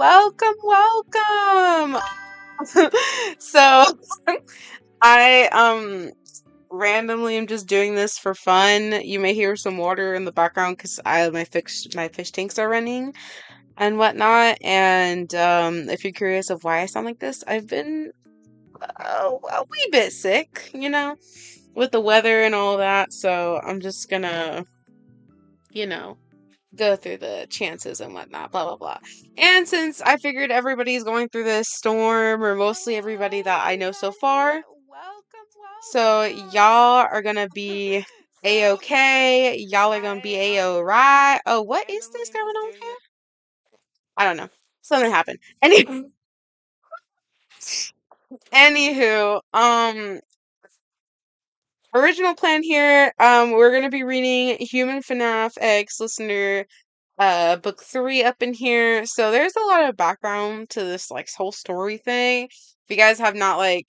Welcome, welcome. So I randomly am just doing this for fun. You may hear some water in the background because I my fish tanks are running and whatnot. And if you're curious of why I sound like this, I've been a wee bit sick, with the weather and all that. So I'm just gonna, you know, go through the chances and whatnot, blah blah blah. And since I figured everybody's going through this storm, or mostly everybody that I know so far, so y'all are gonna be a-okay. Y'all are gonna be a-right. Oh, what is this going on here? I don't know. Something happened. Anywho, original plan here. We're gonna be reading Human Fnaf X Listener book 3 up in here. So there's a lot of background to this like whole story thing. If you guys have not like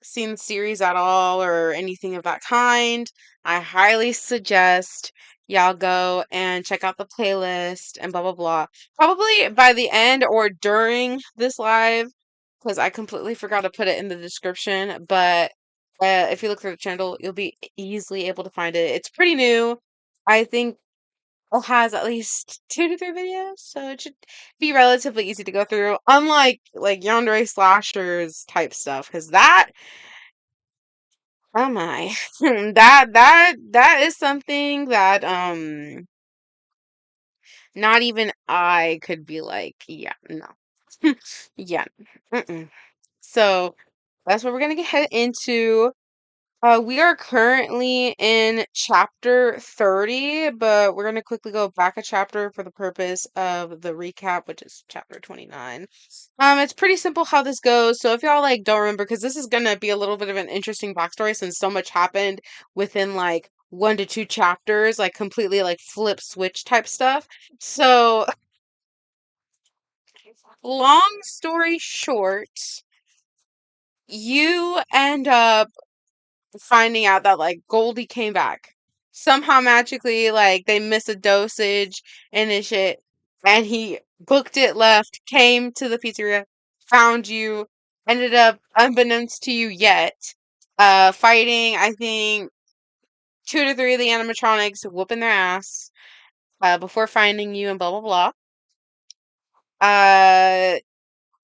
seen the series at all or anything of that kind, I highly suggest y'all go and check out the playlist and blah blah blah. Probably by the end or during this live, because I completely forgot to put it in the description. But if you look through the channel, you'll be easily able to find it. It's pretty new. I think it has at least 2 to 3 videos, so it should be relatively easy to go through. Unlike like Yandere slashers type stuff, because that, oh my, that is something that not even I could be like, yeah, no, yeah, mm-mm. So that's what we're gonna head into. We are currently in chapter 30, but we're going to quickly go back a chapter for the purpose of the recap, which is chapter 29. It's pretty simple how this goes. So if y'all like don't remember, because this is going to be a little bit of an interesting backstory since so much happened within like 1 to 2 chapters, like completely like flip switch type stuff. So long story short, you end up finding out that like Goldie came back somehow magically, like they missed a dosage and his shit, and he booked it, left, came to the pizzeria, found you, ended up unbeknownst to you yet, fighting I think 2 to 3 of the animatronics, whooping their ass, before finding you and blah blah blah. Uh,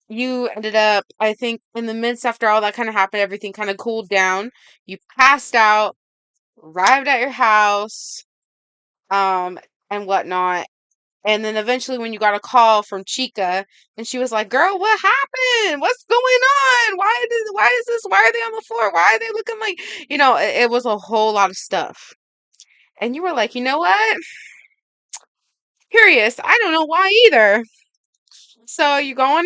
you ended up, I think, in the midst after all that kind of happened, everything kind of cooled down. You passed out, arrived at your house, um, and whatnot. And then eventually, when you got a call from Chica, and she was like, "Girl, what happened? What's going on? Why is this? Why are they on the floor? Why are they looking like, it was a whole lot of stuff." And you were like, "You know what? Curious. I don't know why either." So you're going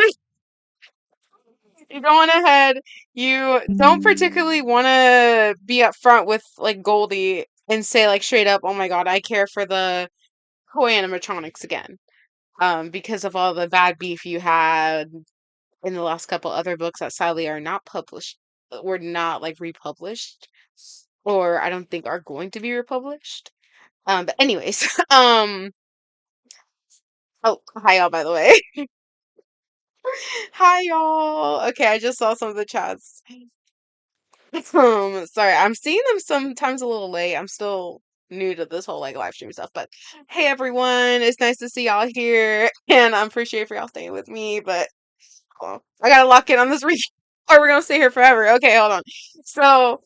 ahead. You don't particularly want to be upfront with like Goldie and say like straight up, "Oh my God, I care for the toy animatronics again." Because of all the bad beef you had in the last couple other books that sadly are not published, were not like republished, or I don't think are going to be republished. But anyways, oh, hi y'all, by the way. Hi y'all. Okay, I just saw some of the chats. Sorry, I'm seeing them sometimes a little late. I'm still new to this whole like live stream stuff, but hey everyone, it's nice to see y'all here, and I'm appreciate for y'all staying with me, but I gotta lock in on this read, or we're gonna stay here forever. Okay, hold on. So,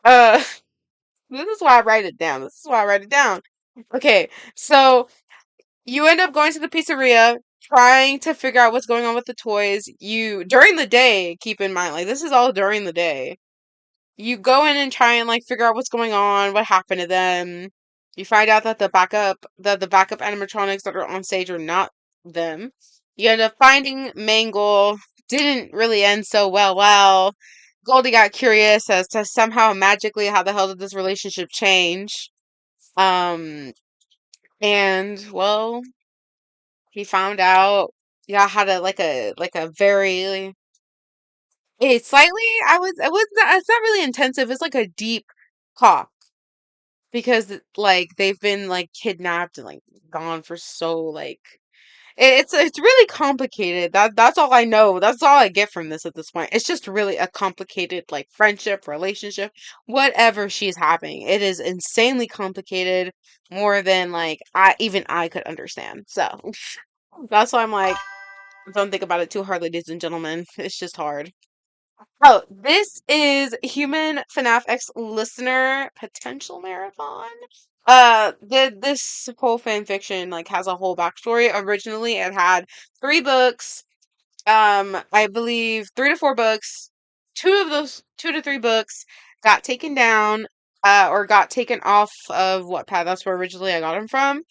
uh, this is why I write it down. This is why I write it down. Okay, so you end up going to the pizzeria, trying to figure out what's going on with the toys. During the day, keep in mind, like this is all during the day. You go in and try and like figure out what's going on, what happened to them. You find out that the backup animatronics that are on stage are not them. You end up finding Mangle. Didn't really end so well. Well, Goldie got curious as to somehow magically how the hell did this relationship change. Um, and well, he found out. Yeah, had a very, it's slightly, it was not, it's not really intensive. It's like a deep talk because like they've been like kidnapped and like gone for so like It's really complicated. That's all I know. That's all I get from this at this point. It's just really a complicated like friendship, relationship, whatever she's having. It is insanely complicated, more than like I could understand. So that's why I'm like, don't think about it too hard, ladies and gentlemen. It's just hard. Oh, this is Human Fnaf X Listener Potential Marathon. This whole fan fiction like has a whole backstory. Originally, it had 3 books. I believe 3 to 4 books. Two to 3 books got taken down, or got taken off of Wattpad. That's where originally I got them from,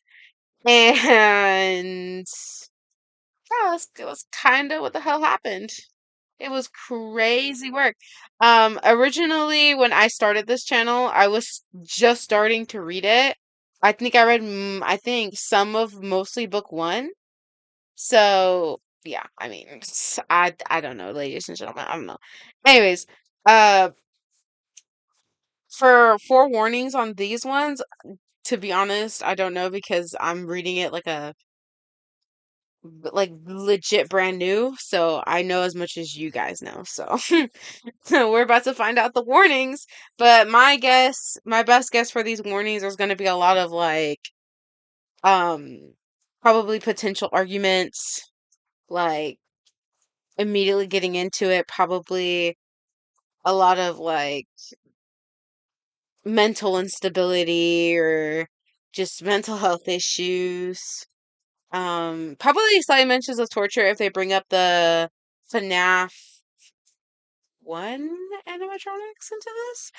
and yeah, that's kind of what the hell happened. It was crazy work. Originally, when I started this channel, I was just starting to read it. I think I read, I think some of mostly book 1. So, yeah, I mean, I don't know, ladies and gentlemen, I don't know. Anyways, uh, for forewarnings on these ones, to be honest, I don't know because I'm reading it like legit brand new, so I know as much as you guys know. So so we're about to find out the warnings. But my best guess for these warnings is going to be a lot of like um probably potential arguments, like immediately getting into it, probably a lot of like mental instability or just mental health issues. Probably slight mentions of torture if they bring up the FNAF 1 animatronics into this,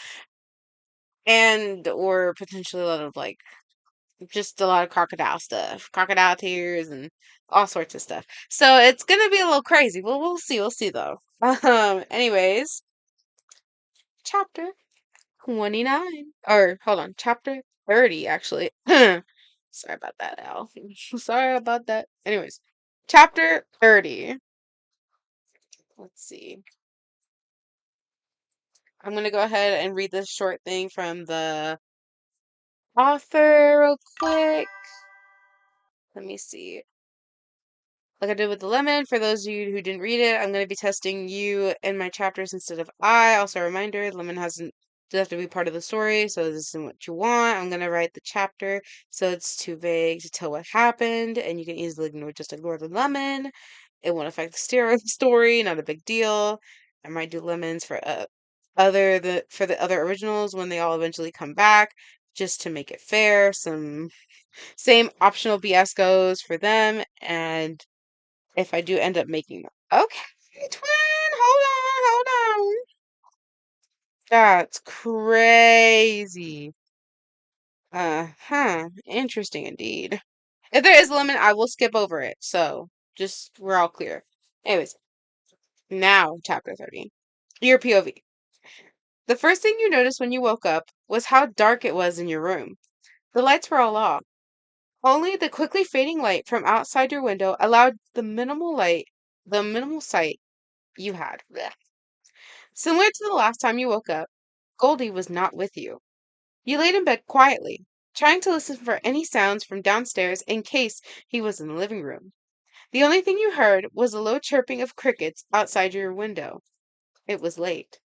and or potentially a lot of like just a lot of crocodile stuff, crocodile tears, and all sorts of stuff. So it's gonna be a little crazy. Well, we'll see though. Anyways, chapter 29, or hold on, chapter 30 actually. Sorry about that, Al. Sorry about that. Anyways, chapter 30. Let's see. I'm gonna go ahead and read this short thing from the author real quick. Let me see. Like I did with the lemon, for those of you who didn't read it, I'm going to be testing you in my chapters instead of I. Also, a reminder, lemon doesn't have to be part of the story, so this isn't what you want. I'm going to write the chapter so it's too vague to tell what happened, and you can easily just ignore the lemon. It won't affect the story, not a big deal. I might do lemons for for the other originals when they all eventually come back, just to make it fair. Some same optional BS goes for them, and if I do end up making them. Okay, twin, hold on. That's crazy. Huh. Interesting indeed. If there is a lemon, I will skip over it. So, just, we're all clear. Anyways, now, chapter 30. Your POV. The first thing you noticed when you woke up was how dark it was in your room. The lights were all off. Only the quickly fading light from outside your window allowed the minimal sight you had. Blech. Similar to the last time you woke up, Goldie was not with you. You laid in bed quietly, trying to listen for any sounds from downstairs in case he was in the living room. The only thing you heard was the low chirping of crickets outside your window. It was late.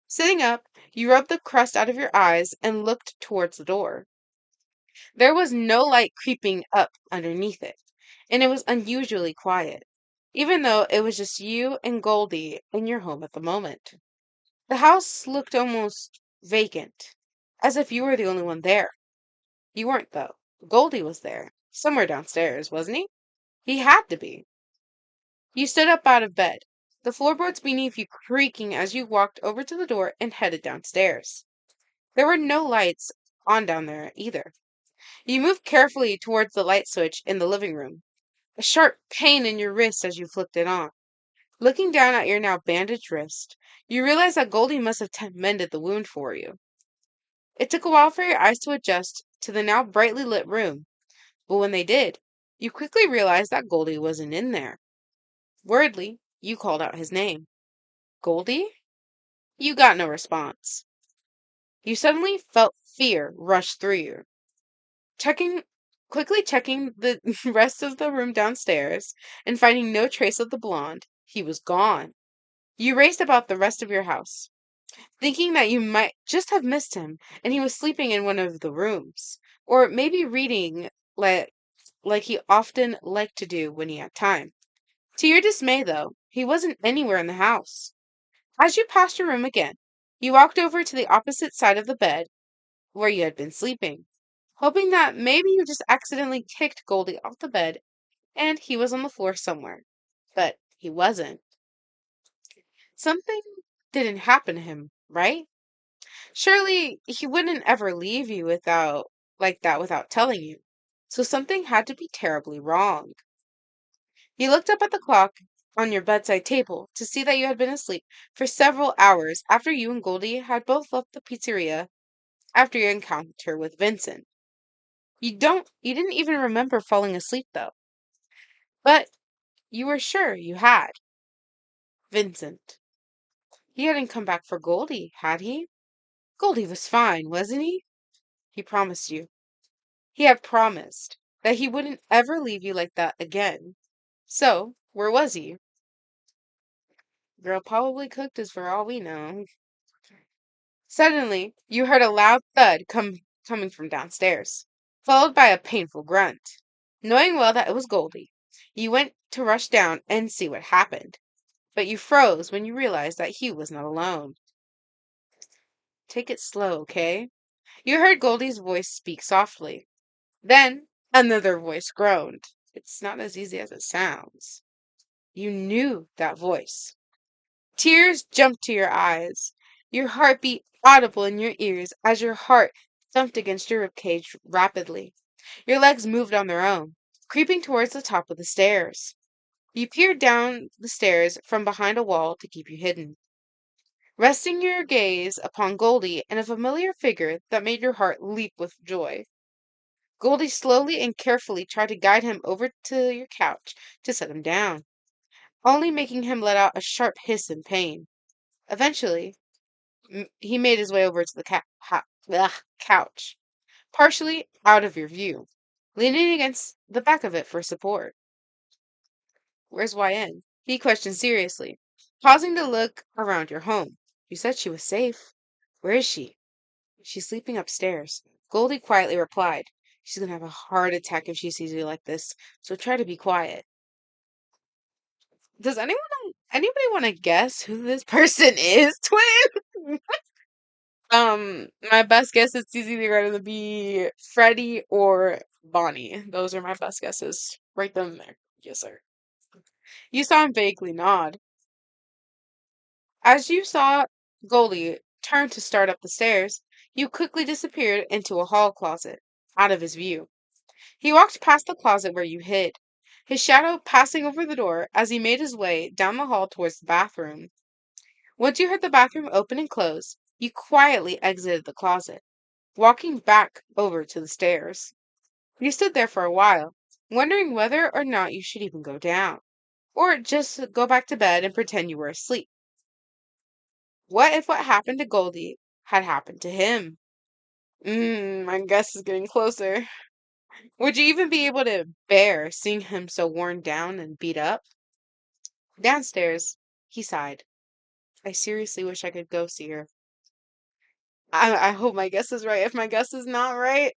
Sitting up, you rubbed the crust out of your eyes and looked towards the door. There was no light creeping up underneath it, and it was unusually quiet, even though it was just you and Goldie in your home at the moment. The house looked almost vacant, as if you were the only one there. You weren't, though. Goldie was there, somewhere downstairs, wasn't he? He had to be. You stood up out of bed, the floorboards beneath you creaking as you walked over to the door and headed downstairs. There were no lights on down there either. You moved carefully towards the light switch in the living room, a sharp pain in your wrist as you flicked it on. Looking down at your now bandaged wrist, you realize that Goldie must have mended the wound for you. It took a while for your eyes to adjust to the now brightly lit room, but when they did, you quickly realized that Goldie wasn't in there. Worriedly, you called out his name. Goldie? You got no response. You suddenly felt fear rush through you. Checking Quickly checking the rest of the room downstairs and finding no trace of the blonde, he was gone. You raced about the rest of your house, thinking that you might just have missed him and he was sleeping in one of the rooms, or maybe reading like he often liked to do when he had time. To your dismay, though, he wasn't anywhere in the house. As you passed your room again, you walked over to the opposite side of the bed where you had been sleeping, hoping that maybe you just accidentally kicked Goldie off the bed and he was on the floor somewhere. But he wasn't. Something didn't happen to him, right? Surely he wouldn't ever leave you without telling you. So something had to be terribly wrong. You looked up at the clock on your bedside table to see that you had been asleep for several hours after you and Goldie had both left the pizzeria after your encounter with Vincent. You didn't even remember falling asleep though, but you were sure you had. Vincent. He hadn't come back for Goldie, had he? Goldie was fine, wasn't he? He promised you. He had promised that he wouldn't ever leave you like that again. So, where was he? Girl probably cooked us for all we know. Suddenly, you heard a loud thud coming from downstairs, followed by a painful grunt. Knowing well that it was Goldie, you went to rush down and see what happened, but you froze when you realized that he was not alone. Take it slow, okay? You heard Goldie's voice speak softly. Then another voice groaned. It's not as easy as it sounds. You knew that voice. Tears jumped to your eyes. Your heart beat audible in your ears as your heart thumped against your ribcage rapidly. Your legs moved on their own, creeping towards the top of the stairs. You peered down the stairs from behind a wall to keep you hidden, resting your gaze upon Goldie and a familiar figure that made your heart leap with joy. Goldie slowly and carefully tried to guide him over to your couch to set him down, only making him let out a sharp hiss in pain. Eventually, he made his way over to the couch, partially out of your view, leaning against the back of it for support. Where's YN? He questioned seriously, pausing to look around your home. You said she was safe. Where is she? She's sleeping upstairs. Goldie quietly replied. She's gonna have a heart attack if she sees you like this, so try to be quiet. Does anybody want to guess who this person is, twin? My best guess is it's either going to be Freddie or Bonnie. Those are my best guesses. Write them there. Yes, sir. You saw him vaguely nod. As you saw Goldie turn to start up the stairs, you quickly disappeared into a hall closet, out of his view. He walked past the closet where you hid, his shadow passing over the door as he made his way down the hall towards the bathroom. Once you heard the bathroom open and close, you quietly exited the closet, walking back over to the stairs. You stood there for a while, wondering whether or not you should even go down, or just go back to bed and pretend you were asleep. What if what happened to Goldie had happened to him? My guess is getting closer. Would you even be able to bear seeing him so worn down and beat up? Downstairs, he sighed. I seriously wish I could go see her. I hope my guess is right. If my guess is not right,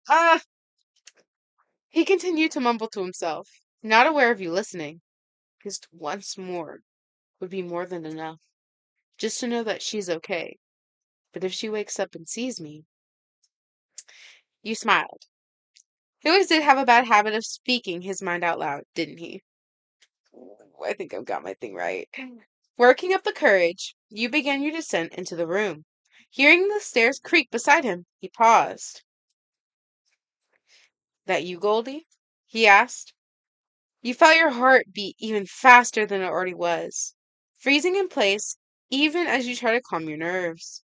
he continued to mumble to himself, not aware of you listening. Just once more would be more than enough. Just to know that she's okay. But if she wakes up and sees me, you smiled. He always did have a bad habit of speaking his mind out loud, didn't he? Ooh, I think I've got my thing right. Working up the courage, you began your descent into the room. Hearing the stairs creak beside him, he paused. That you, Goldie? He asked. You felt your heart beat even faster than it already was, freezing in place even as you tried to calm your nerves.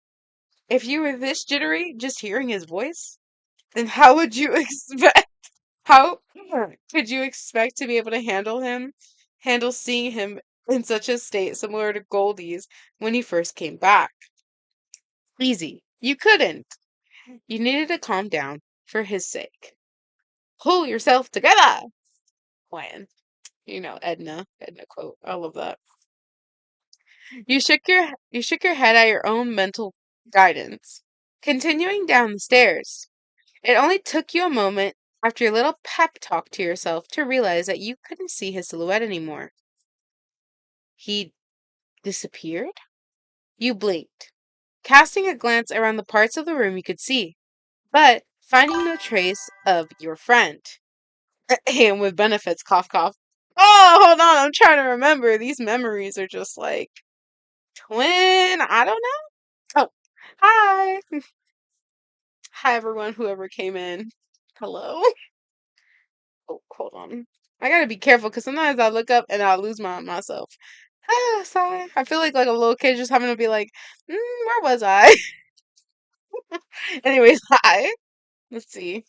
If you were this jittery just hearing his voice, then how would you expect how could you expect to be able to handle seeing him in such a state similar to Goldie's when he first came back? Easy. You couldn't. You needed to calm down for his sake. Pull yourself together. Plan. Edna quote. I love that. You shook your head at your own mental guidance. Continuing down the stairs. It only took you a moment after your little pep talk to yourself to realize that you couldn't see his silhouette anymore. He disappeared? You blinked, casting a glance around the parts of the room you could see, but finding no trace of your friend. And with benefits, cough, cough. Oh, hold on, I'm trying to remember. These memories are just like twin. I don't know. Oh, hi. Hi, everyone, whoever came in. Hello. Oh, hold on. I gotta be careful because sometimes I look up and I lose myself. Ah, sorry. I feel like a little kid just having to be like, where was I? Anyways, hi. Let's see.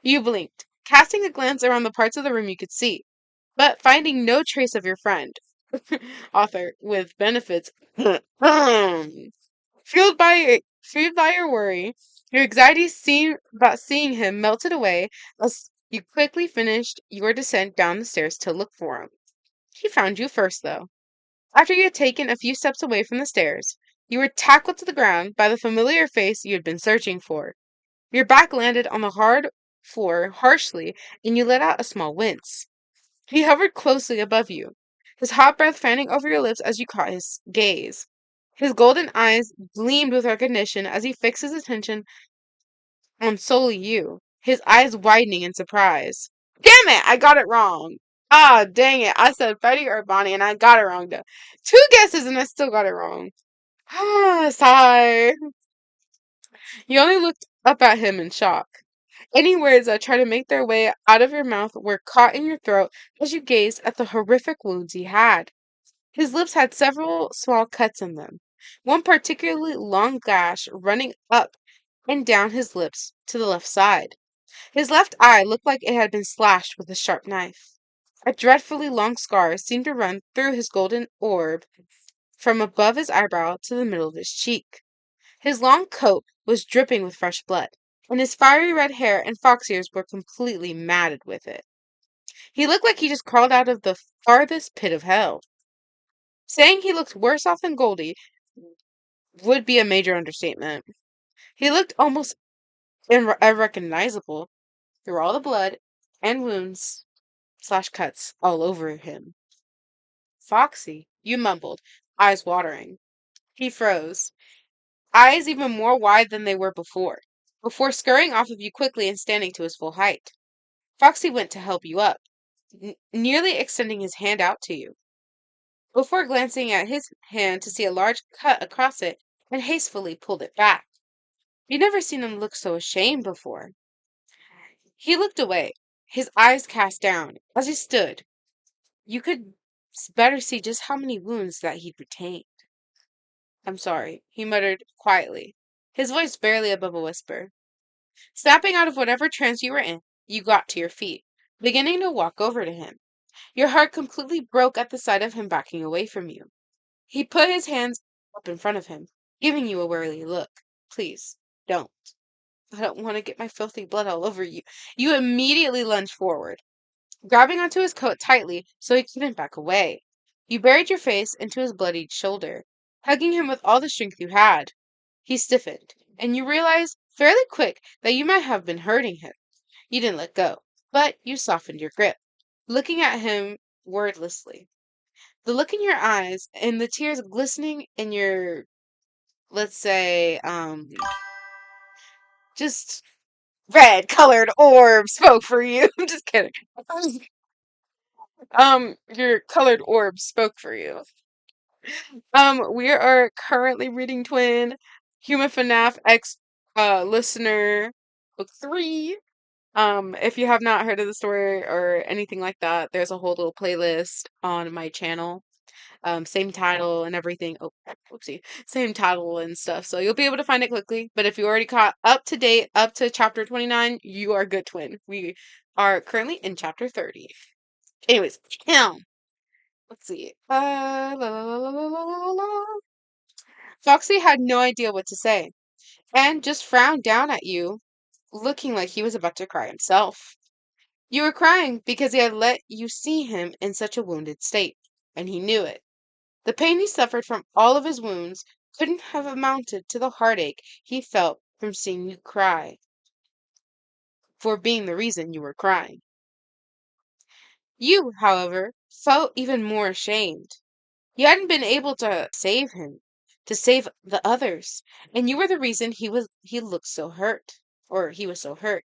You blinked, casting a glance around the parts of the room you could see, but finding no trace of your friend. Author with benefits. Fueled by your worry, your anxiety about seeing him melted away as you quickly finished your descent down the stairs to look for him. He found you first, though. After you had taken a few steps away from the stairs, you were tackled to the ground by the familiar face you had been searching for. Your back landed on the hard floor harshly, and you let out a small wince. He hovered closely above you, his hot breath fanning over your lips as you caught his gaze. His golden eyes gleamed with recognition as he fixed his attention on solely you, his eyes widening in surprise. Damn it! I got it wrong! Ah, dang it. I said Freddie or Bonnie, and I got it wrong, though. Two guesses, and I still got it wrong. Ah, sigh. You only looked up at him in shock. Any words that tried to make their way out of your mouth were caught in your throat as you gazed at the horrific wounds he had. His lips had several small cuts in them, one particularly long gash running up and down his lips to the left side. His left eye looked like it had been slashed with a sharp knife. A dreadfully long scar seemed to run through his golden orb from above his eyebrow to the middle of his cheek. His long coat was dripping with fresh blood, and his fiery red hair and fox ears were completely matted with it. He looked like he just crawled out of the farthest pit of hell. Saying he looked worse off than Goldie would be a major understatement. He looked almost unrecognizable through all the blood and wounds/cuts all over him. Foxy, you mumbled, eyes watering. He froze, eyes even more wide than they were before scurrying off of you quickly and standing to his full height. Foxy went to help you up, nearly extending his hand out to you, before glancing at his hand to see a large cut across it and hastily pulled it back. You'd never seen him look so ashamed before. He looked away, his eyes cast down. As he stood, you could better see just how many wounds that he'd retained. I'm sorry, he muttered quietly, his voice barely above a whisper. Snapping out of whatever trance you were in, you got to your feet, beginning to walk over to him. Your heart completely broke at the sight of him backing away from you. He put his hands up in front of him, giving you a wary look. Please, don't. I don't want to get my filthy blood all over you. You immediately lunged forward, grabbing onto his coat tightly so he couldn't back away. You buried your face into his bloodied shoulder, hugging him with all the strength you had. He stiffened, and you realized fairly quick that you might have been hurting him. You didn't let go, but you softened your grip, looking at him wordlessly. The look in your eyes and the tears glistening in your, let's say, just red colored orb spoke for you. I'm just kidding. Your colored orb spoke for you. We are currently reading Twin Human Fnaf X Listener Book 3. If you have not heard of the story or anything like that, there's a whole little playlist on my channel. Same title and everything. Oh, whoopsie. Same title and stuff. So you'll be able to find it quickly. But if you already caught up to date, up to chapter 29, you are good, twin. We are currently in chapter 30. Anyways, let's see. La, la, la, la, la, la, la. Foxy had no idea what to say, and just frowned down at you looking like he was about to cry himself. You were crying because he had let you see him in such a wounded state, and he knew it. The pain he suffered from all of his wounds couldn't have amounted to the heartache he felt from seeing you cry, for being the reason you were crying. You, however, felt even more ashamed. You hadn't been able to save him, to save the others, and you were the reason he looked so hurt, or he was so hurt.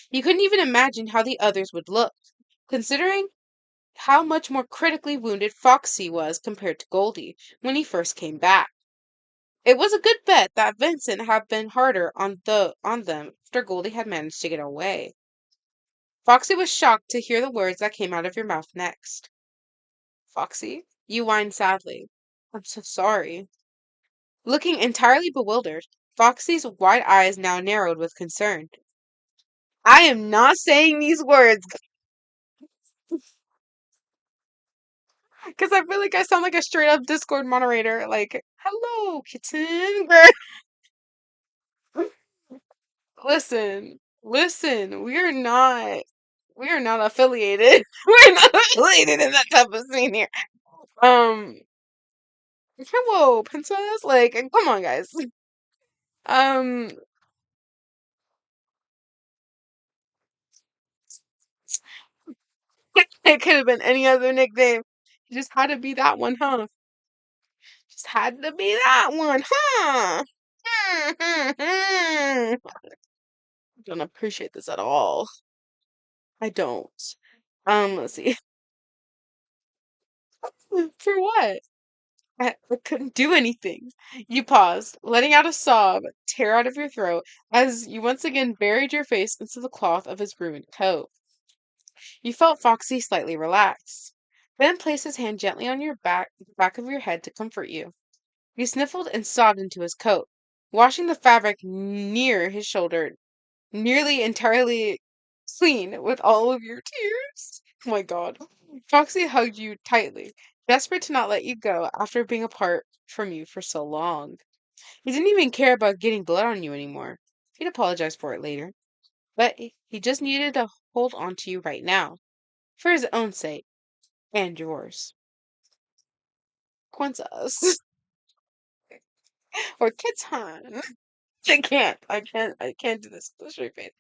You couldn't even imagine how the others would look, considering how much more critically wounded Foxy was compared to Goldie when he first came back. It was a good bet that Vincent had been harder on them after Goldie had managed to get away. Foxy was shocked to hear the words that came out of your mouth next. Foxy, you whined sadly. I'm so sorry. Looking entirely bewildered, Foxy's wide eyes now narrowed with concern. I am not saying these words because I feel like I sound like a straight up Discord moderator. Like, hello, kitten. Listen, we are not affiliated. We're not affiliated in that type of scene here. Um, hello, princess. Like, come on, guys. Um, it could have been any other nickname. You just had to be that one, huh? Just had to be that one, huh? I don't appreciate this at all. I don't. Let's see. For what? I couldn't do anything. You paused, letting out a sob tear out of your throat as you once again buried your face into the cloth of his ruined coat. You felt Foxy slightly relax, then placed his hand gently on your back of your head to comfort you. You sniffled and sobbed into his coat, washing the fabric near his shoulder nearly entirely clean with all of your tears. Oh my god. Foxy hugged you tightly, desperate to not let you go after being apart from you for so long. He didn't even care about getting blood on you anymore. He'd apologize for it later. But he just needed to hold on to you right now, for his own sake and yours. Princess. Or Kitan. I can't do this with a straight face.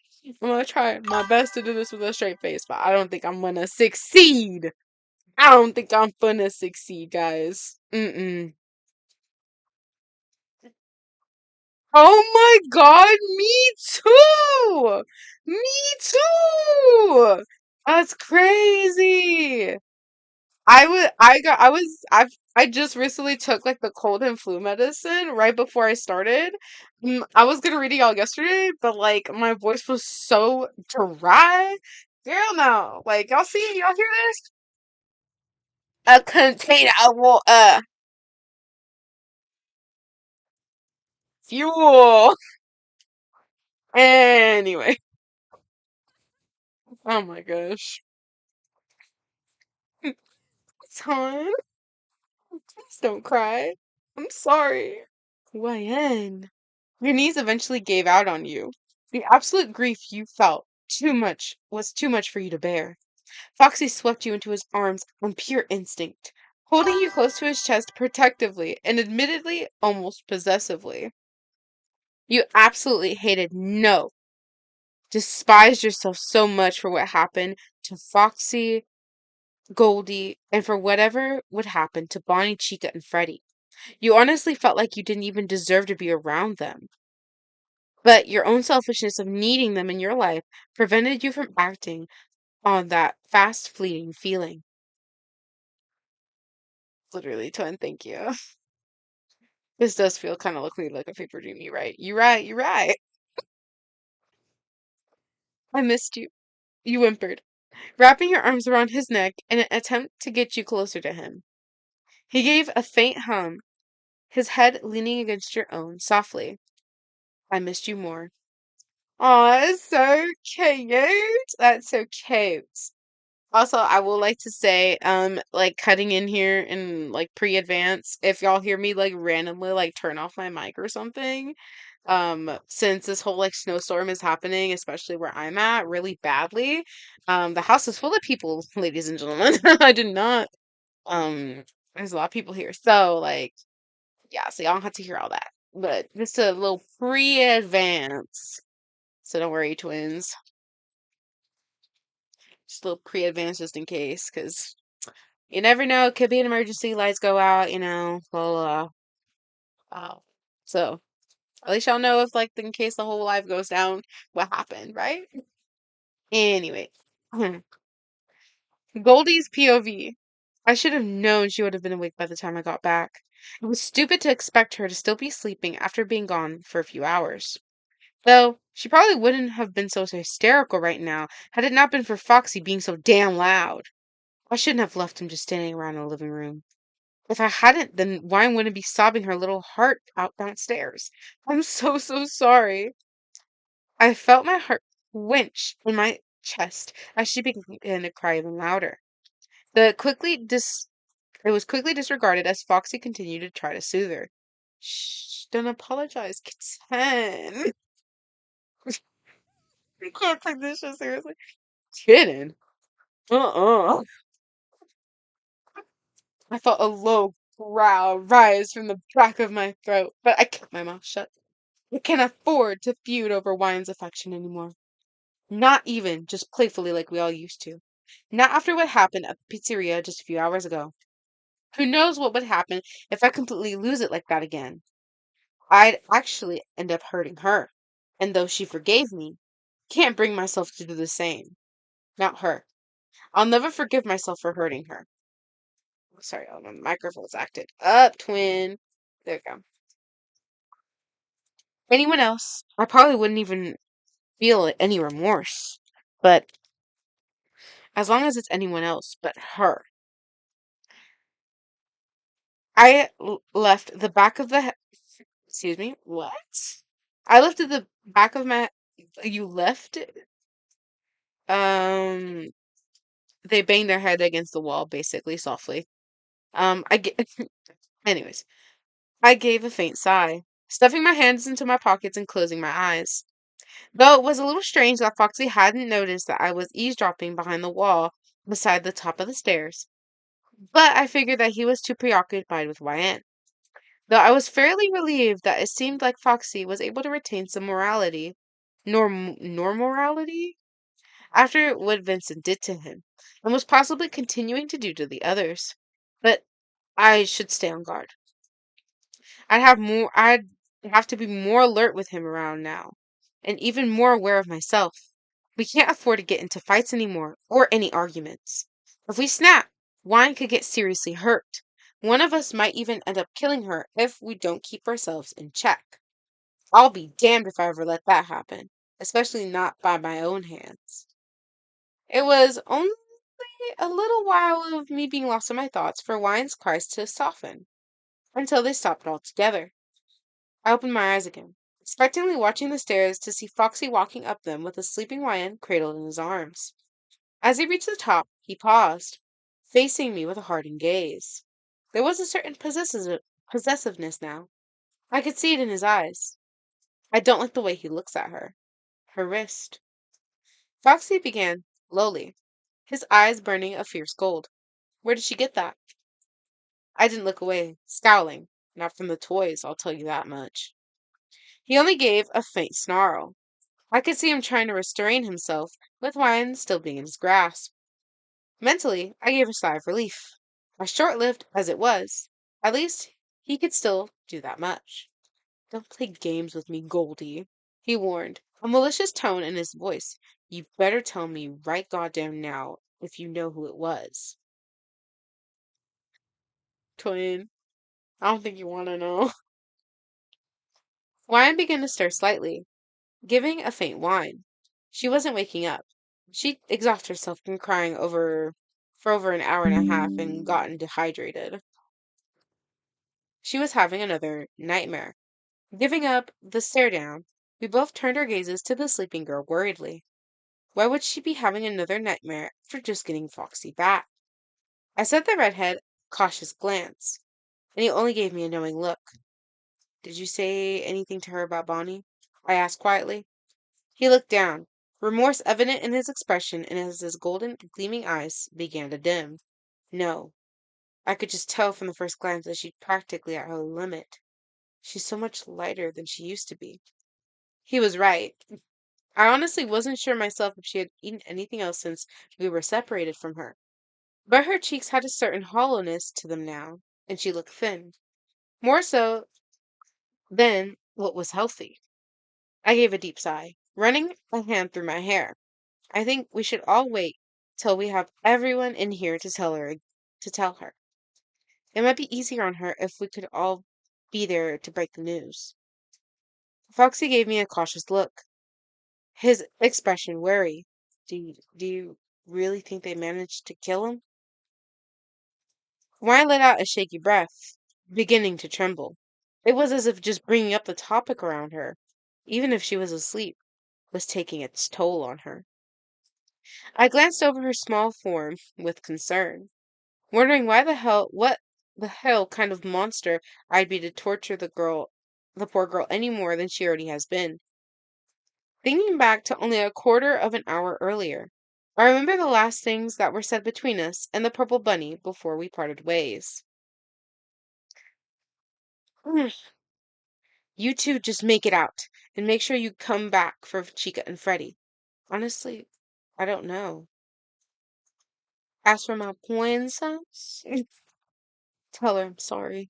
I'm gonna try my best to do this with a straight face, but I don't think I'm gonna succeed. I don't think I'm gonna succeed, guys. Mm-mm. Oh my god, me too! Me too! That's crazy. I just recently took like the cold and flu medicine right before I started. I was gonna read it y'all yesterday, but like my voice was so dry. Girl, no. Like y'all hear this? A container of water, fuel. Anyway, oh my gosh. Ton, please don't cry. I'm sorry. YN. Your knees eventually gave out on you. The absolute grief you felt was too much for you to bear. Foxy swept you into his arms on pure instinct, holding you close to his chest protectively and admittedly almost possessively. You absolutely hated, no, despised yourself so much for what happened to Foxy, Goldie, and for whatever would happen to Bonnie, Chica, and Freddie. You honestly felt like you didn't even deserve to be around them. But your own selfishness of needing them in your life prevented you from acting on that fast fleeting feeling. Literally, twin, thank you. This does feel kind of like a paper dream. You're right. You're right. You're right. I missed you. You whimpered, wrapping your arms around his neck in an attempt to get you closer to him. He gave a faint hum, his head leaning against your own, softly. I missed you more. Aw, it's so cute. That's so cute. Also, I would like to say, like cutting in here in like pre-advance, if y'all hear me like randomly like turn off my mic or something, since this whole like snowstorm is happening, especially where I'm at, really badly. The house is full of people, ladies and gentlemen. I did not, um, there's a lot of people here. So like, yeah, so y'all don't have to hear all that. But just a little pre-advance. So don't worry, twins. Just a little pre-advance just in case, because you never know. It could be an emergency. Lights go out, blah, blah, blah. So at least y'all know if, like, in case the whole life goes down, what happened, right? Anyway, Goldie's POV. I should have known she would have been awake by the time I got back. It was stupid to expect her to still be sleeping after being gone for a few hours. Though, she probably wouldn't have been so hysterical right now had it not been for Foxy being so damn loud. I shouldn't have left him just standing around in the living room. If I hadn't, then why wouldn't be sobbing her little heart out downstairs? I'm so, so sorry. I felt my heart winch in my chest as she began to cry even louder. The quickly dis It was quickly disregarded as Foxy continued to try to soothe her. Shh, don't apologize, kitten. I can't take this shit seriously. Kidding. Uh-uh. I felt a low growl rise from the back of my throat, but I kept my mouth shut. I can't afford to feud over Wyan's affection anymore. Not even just playfully like we all used to. Not after what happened at the pizzeria just a few hours ago. Who knows what would happen if I completely lose it like that again? I'd actually end up hurting her. And though she forgave me, can't bring myself to do the same. Not her. I'll never forgive myself for hurting her. Sorry, oh, my microphone's acted up, twin. There we go. Anyone else, I probably wouldn't even feel any remorse. But as long as it's anyone else but her. Left the back of the excuse me, what? I lifted the back of my you left it? Um they banged their head against the wall basically softly. I get anyways, I gave a faint sigh, stuffing my hands into my pockets and closing my eyes. Though it was a little strange that Foxy hadn't noticed that I was eavesdropping behind the wall beside the top of the stairs. But I figured that he was too preoccupied with YN. Though I was fairly relieved that it seemed like Foxy was able to retain some morality, morality, after what Vincent did to him, and was possibly continuing to do to the others. But I should stay on guard. I'd have to be more alert with him around now, and even more aware of myself. We can't afford to get into fights anymore, or any arguments. If we snap, Wine could get seriously hurt. One of us might even end up killing her if we don't keep ourselves in check. I'll be damned if I ever let that happen, especially not by my own hands. It was only a little while of me being lost in my thoughts for Wine's cries to soften, until they stopped altogether. I opened my eyes again, expectantly watching the stairs to see Foxy walking up them with a sleeping Wyan cradled in his arms. As he reached the top, he paused, facing me with a hardened gaze. There was a certain possessiveness now. I could see it in his eyes. I don't like the way he looks at her. Her wrist. Foxy began, lowly, his eyes burning a fierce gold. Where did she get that? I didn't look away, scowling. Not from the toys, I'll tell you that much. He only gave a faint snarl. I could see him trying to restrain himself, with wine still being in his grasp. Mentally, I gave a sigh of relief. As short-lived as it was, at least he could still do that much. Don't play games with me, Goldie, he warned, a malicious tone in his voice. You better tell me right goddamn now if you know who it was. Twin, I don't think you want to know. Wine began to stir slightly, giving a faint whine. She wasn't waking up. She'd exhausted herself from crying for over an hour and a half and gotten dehydrated. She was having another nightmare. Giving up the stare down, we both turned our gazes to the sleeping girl worriedly. Why would she be having another nightmare after just getting Foxy back? I sent the redhead a cautious glance, and he only gave me a knowing look. Did you say anything to her about Bonnie? I asked quietly. He looked down, remorse evident in his expression and as his golden, gleaming eyes began to dim. No, I could just tell from the first glance that she's practically at her limit. She's so much lighter than she used to be. He was right. I honestly wasn't sure myself if she had eaten anything else since we were separated from her. But her cheeks had a certain hollowness to them now, and she looked thin. More so than what was healthy. I gave a deep sigh, running a hand through my hair. I think we should all wait till we have everyone in here to tell her. It might be easier on her if we could all be there to break the news. Foxy gave me a cautious look, his expression wary. Do you really think they managed to kill him? Why let out a shaky breath, beginning to tremble. It was as if just bringing up the topic around her, even if she was asleep, was taking its toll on her. I glanced over her small form with concern, wondering what the hell kind of monster I'd be to torture the poor girl any more than she already has been. Thinking back to only a quarter of an hour earlier, I remember the last things that were said between us and the purple bunny before we parted ways. You two just make it out, and make sure you come back for Chica and Freddy. Honestly, I don't know. As for my princess, tell her I'm sorry,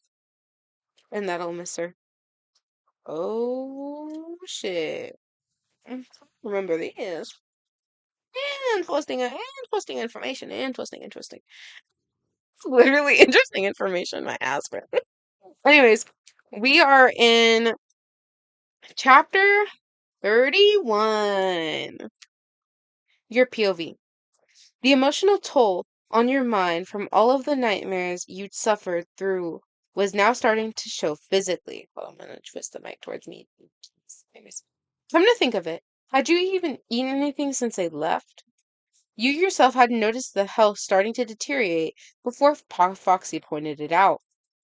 and that I'll miss her. Oh, shit. Remember this. And twisting information, and twisting. Literally interesting information, my ass. Anyways, we are in chapter 31. Your POV. The emotional toll on your mind from all of the nightmares you'd suffered through was now starting to show physically. Well, I'm gonna twist the mic towards me. Anyways, come to think of it, had you even eaten anything since they left? You yourself hadn't noticed the health starting to deteriorate before Foxy pointed it out,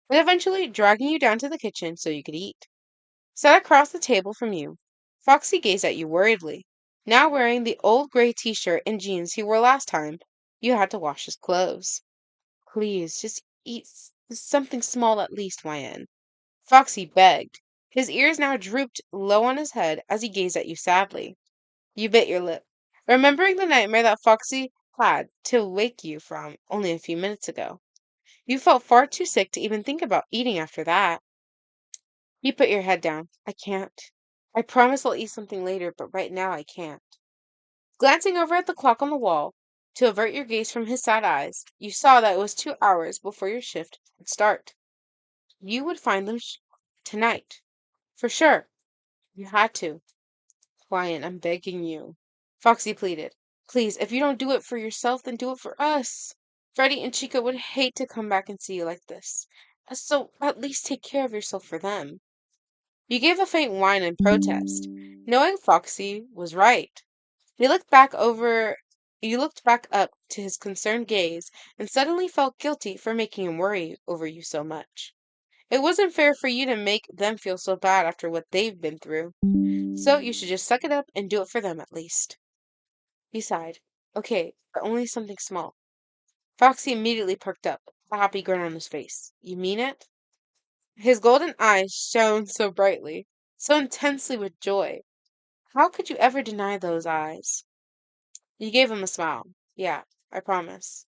and eventually dragging you down to the kitchen so you could eat. Sat across the table from you, Foxy gazed at you worriedly, now wearing the old gray t-shirt and jeans he wore last time you had to wash his clothes. Please, just eat something small at least, YN. Foxy begged. His ears now drooped low on his head as he gazed at you sadly. You bit your lip, remembering the nightmare that Foxy had to wake you from only a few minutes ago. You felt far too sick to even think about eating after that. You put your head down. I can't. I promise I'll eat something later, but right now I can't. Glancing over at the clock on the wall, to avert your gaze from his sad eyes, you saw that it was 2 hours before your shift would start. You would find them tonight. For sure. You had to. Quiet, I'm begging you. Foxy pleaded. Please, if you don't do it for yourself, then do it for us. Freddy and Chica would hate to come back and see you like this. So at least take care of yourself for them. You gave a faint whine in protest, knowing Foxy was right. He looked back over you looked back up to his concerned gaze and suddenly felt guilty for making him worry over you so much. It wasn't fair for you to make them feel so bad after what they've been through. So you should just suck it up and do it for them at least. He sighed. Okay, but only something small. Foxy immediately perked up, a happy grin on his face. You mean it? His golden eyes shone so brightly, so intensely with joy. How could you ever deny those eyes? You gave him a smile. Yeah, I promise.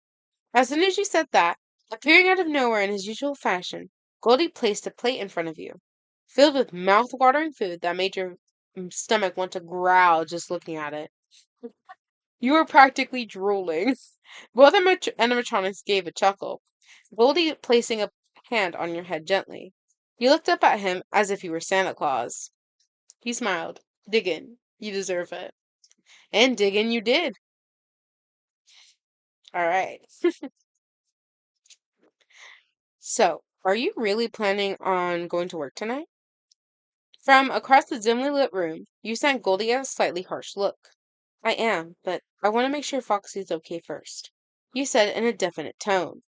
As soon as you said that, appearing out of nowhere in his usual fashion, Goldie placed a plate in front of you, filled with mouth-watering food that made your stomach want to growl just looking at it. You were practically drooling. Both animatronics gave a chuckle, Goldie placing a hand on your head gently. You looked up at him as if you were Santa Claus. He smiled. Dig in. You deserve it. And dig in you did. All right. So, are you really planning on going to work tonight? From across the dimly lit room, you sent Goldie a slightly harsh look. I am, but I want to make sure Foxy's okay first, you said in a definite tone.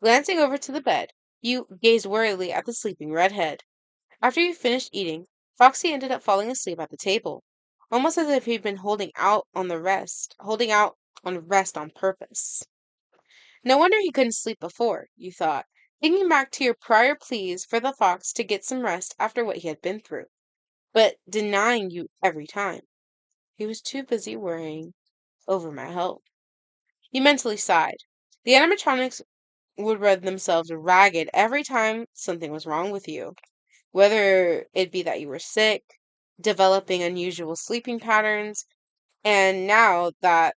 Glancing over to the bed, you gazed worriedly at the sleeping redhead. After you finished eating, Foxy ended up falling asleep at the table, almost as if he'd been holding out on rest on purpose. No wonder he couldn't sleep before, you thought, thinking back to your prior pleas for the fox to get some rest after what he had been through, but denying you every time. He was too busy worrying over my health. You mentally sighed. The animatronics would run themselves ragged every time something was wrong with you, whether it be that you were sick, developing unusual sleeping patterns, and now about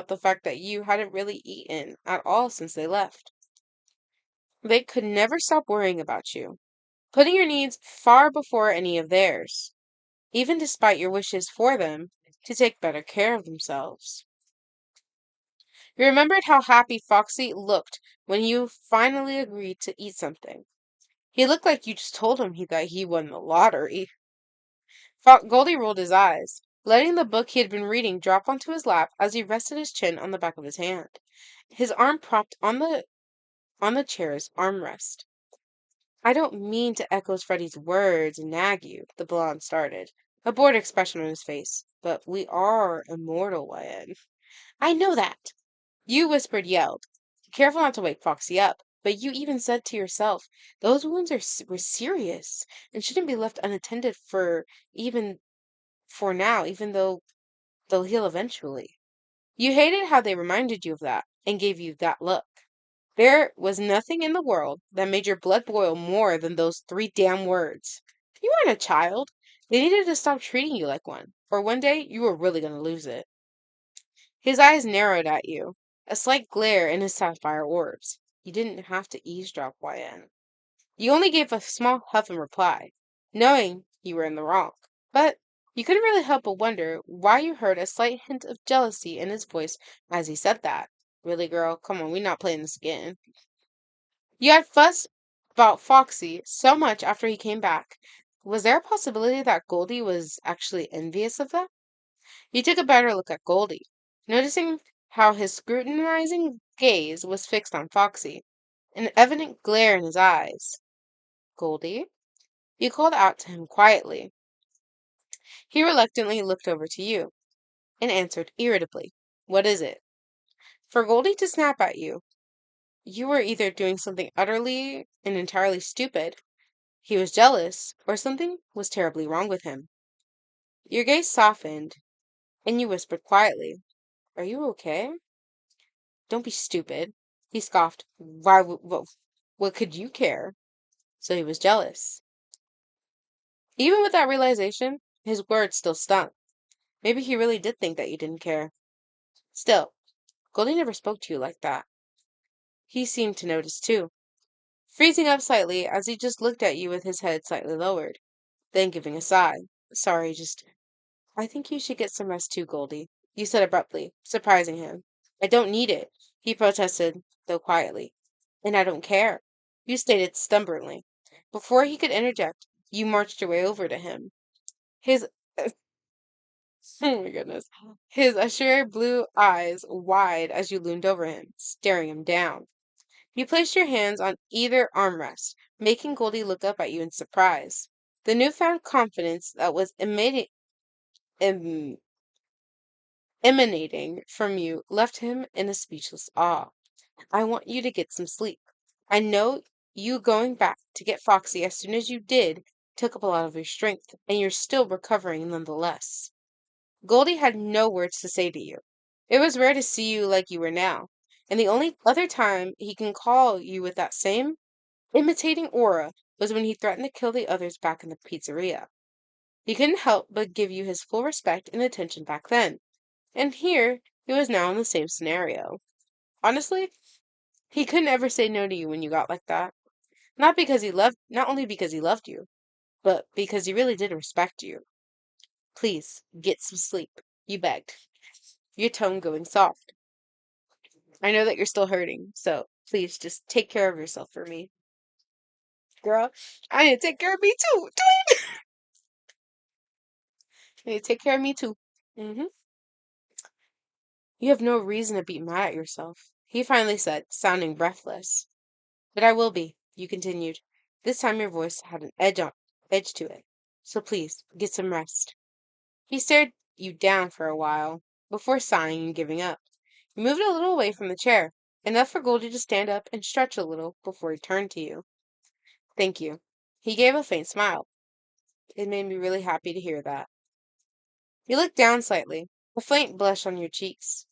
the fact that you hadn't really eaten at all since they left. They could never stop worrying about you, putting your needs far before any of theirs, even despite your wishes for them to take better care of themselves. You remembered how happy Foxy looked when you finally agreed to eat something. He looked like you just told him that he won the lottery. Goldie rolled his eyes, letting the book he had been reading drop onto his lap as he rested his chin on the back of his hand, his arm propped on the chair's armrest. I don't mean to echo Freddie's words and nag you, the blonde started, a bored expression on his face, but we are immortal, Wyan. I know that! You whispered, yelled, careful not to wake Foxy up, but you even said to yourself, those wounds were serious and shouldn't be left unattended even for now, even though they'll heal eventually. You hated how they reminded you of that and gave you that look. There was nothing in the world that made your blood boil more than those three damn words. You weren't a child. They needed to stop treating you like one, or one day you were really going to lose it. His eyes narrowed at you, a slight glare in his sapphire orbs. You didn't have to eavesdrop, YN. You only gave a small huff in reply, knowing you were in the wrong. But you couldn't really help but wonder why you heard a slight hint of jealousy in his voice as he said that. Really, girl? Come on, we're not playing this again. You had fussed about Foxy so much after he came back. Was there a possibility that Goldie was actually envious of them? You took a better look at Goldie, noticing how his scrutinizing gaze was fixed on Foxy, an evident glare in his eyes. Goldie? You called out to him quietly. He reluctantly looked over to you and answered irritably, What is it? For Goldie to snap at you, you were either doing something utterly and entirely stupid, he was jealous, or something was terribly wrong with him. Your gaze softened, and you whispered quietly, Are you okay? Don't be stupid. He scoffed. What could you care? So he was jealous. Even with that realization, his words still stung. Maybe he really did think that you didn't care. Still, Goldie never spoke to you like that. He seemed to notice too, freezing up slightly as he just looked at you with his head slightly lowered, then giving a sigh. Sorry, I think you should get some rest too, Goldie, you said abruptly, surprising him. I don't need it, he protested, though quietly. And I don't care, you stated stubbornly. Before he could interject, you marched your way over to him. His oh my goodness. His azure blue eyes wide as you loomed over him, staring him down. You placed your hands on either armrest, making Goldie look up at you in surprise. The newfound confidence that was em- emanating from you left him in a speechless awe. I want you to get some sleep. I know you going back to get Foxy as soon as you did took up a lot of your strength, and you're still recovering nonetheless. Goldie had no words to say to you. It was rare to see you like you were now, and the only other time he can call you with that same imitating aura was when he threatened to kill the others back in the pizzeria. He couldn't help but give you his full respect and attention back then, and here he was now in the same scenario. Honestly, he couldn't ever say no to you when you got like that. Not only because he loved you, but because he really did respect you. Please, get some sleep, you begged, your tone going soft. I know that you're still hurting, so please just take care of yourself for me. Girl, I need to take care of me too. I need to take care of me too. You have no reason to be mad at yourself, he finally said, sounding breathless. But I will be, you continued. This time your voice had an edge to it. So please, get some rest. He stared you down for a while, before sighing and giving up. He moved a little away from the chair, enough for Goldie to stand up and stretch a little before he turned to you. Thank you. He gave a faint smile. It made me really happy to hear that. You looked down slightly, a faint blush on your cheeks.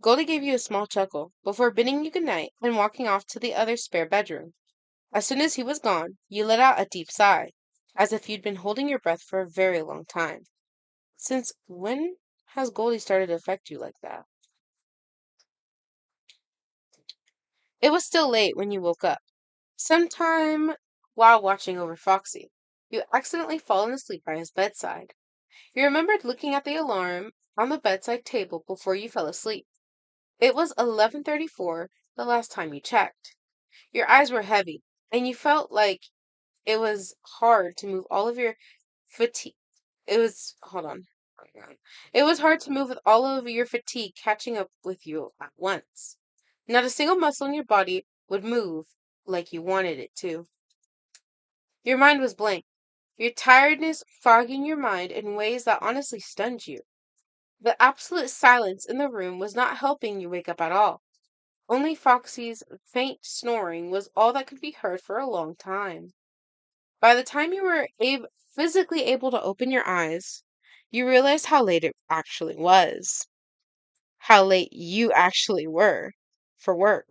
Goldie gave you a small chuckle before bidding you good night and walking off to the other spare bedroom. As soon as he was gone, you let out a deep sigh, as if you'd been holding your breath for a very long time. Since when has Goldie started to affect you like that? It was still late when you woke up. Sometime while watching over Foxy, you accidentally fallen asleep by his bedside. You remembered looking at the alarm on the bedside table before you fell asleep. It was 11:34 the last time you checked. Your eyes were heavy, and you felt like it was hard to move all of your fatigue. Hold on. It was hard to move with all of your fatigue catching up with you at once. Not a single muscle in your body would move like you wanted it to. Your mind was blank, your tiredness fogging your mind in ways that honestly stunned you. The absolute silence in the room was not helping you wake up at all. Only Foxy's faint snoring was all that could be heard for a long time. By the time you were physically able to open your eyes, you realized how late it actually was. How late you actually were for work.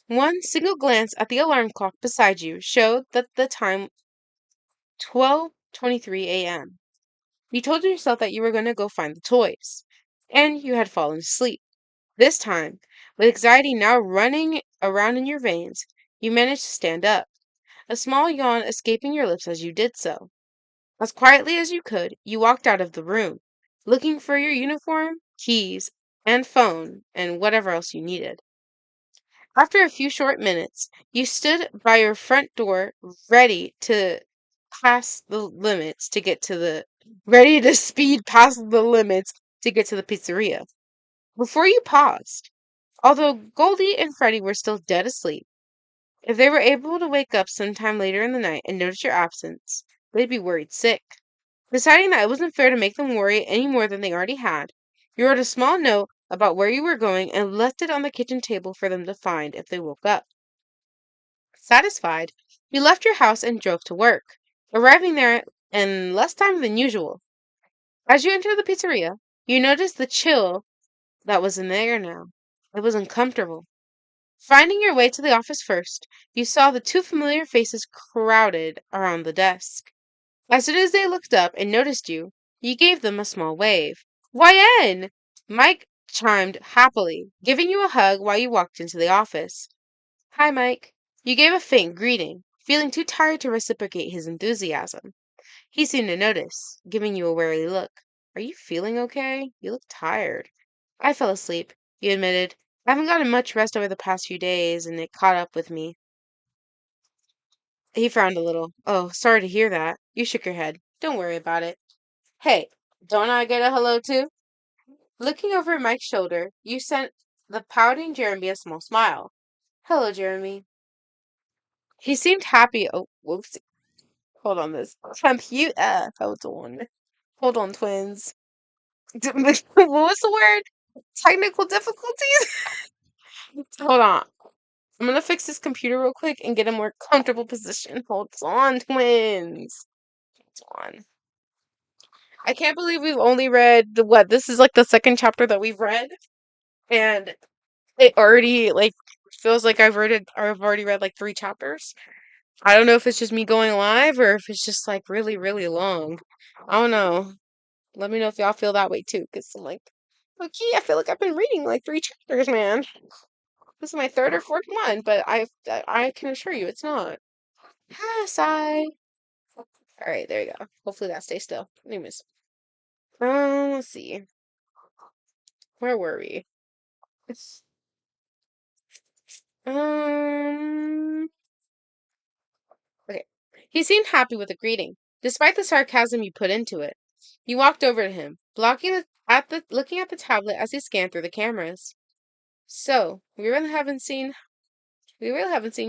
One single glance at the alarm clock beside you showed that the time 12:23 a.m. You told yourself that you were going to go find the toys, and you had fallen asleep. This time, with anxiety now running around in your veins, you managed to stand up, a small yawn escaping your lips as you did so. As quietly as you could, you walked out of the room, looking for your uniform, keys, and phone, and whatever else you needed. After a few short minutes, you stood by your front door, ready to pass the limits to get to the ready to speed past the limits to get to the pizzeria. Before you paused, although Goldie and Freddie were still dead asleep, if they were able to wake up sometime later in the night and notice your absence, they'd be worried sick. Deciding that it wasn't fair to make them worry any more than they already had, you wrote a small note about where you were going and left it on the kitchen table for them to find if they woke up. Satisfied, you left your house and drove to work, arriving there in less time than usual. As you entered the pizzeria, you noticed the chill that was in the air now. It was uncomfortable. Finding your way to the office first, you saw the two familiar faces crowded around the desk. As soon as they looked up and noticed you, you gave them a small wave. YN! Mike chimed happily, giving you a hug while you walked into the office. Hi, Mike. You gave a faint greeting, feeling too tired to reciprocate his enthusiasm. He seemed to notice, giving you a wary look. Are you feeling okay? You look tired. I fell asleep, you admitted. I haven't gotten much rest over the past few days, and it caught up with me. He frowned a little. Oh, sorry to hear that. You shook your head. Don't worry about it. Hey, don't I get a hello too? Looking over Mike's shoulder, you sent the pouting Jeremy a small smile. Hello, Jeremy. He seemed happy. Oh, whoops. Hold on, this computer. Hold on. Hold on, twins. What was the word? Technical difficulties? Hold on. I'm gonna fix this computer real quick and get a more comfortable position. Hold on, twins. Hold on. I can't believe we've only read what? This is like the second chapter that we've read, and it already like feels like I've already read like three chapters. I don't know if it's just me going live or if it's just like really, really long. I don't know. Let me know if y'all feel that way too, because I'm like, okay, I feel like I've been reading like three chapters, man. This is my third or fourth one, but I can assure you it's not. Ah, sigh. All right, there you go. Hopefully that stays still. Anyways, let's see. Where were we? It's um. Okay. He seemed happy with the greeting, despite the sarcasm you put into it. You walked over to him, blocking the looking at the tablet as he scanned through the cameras. So, we really haven't seen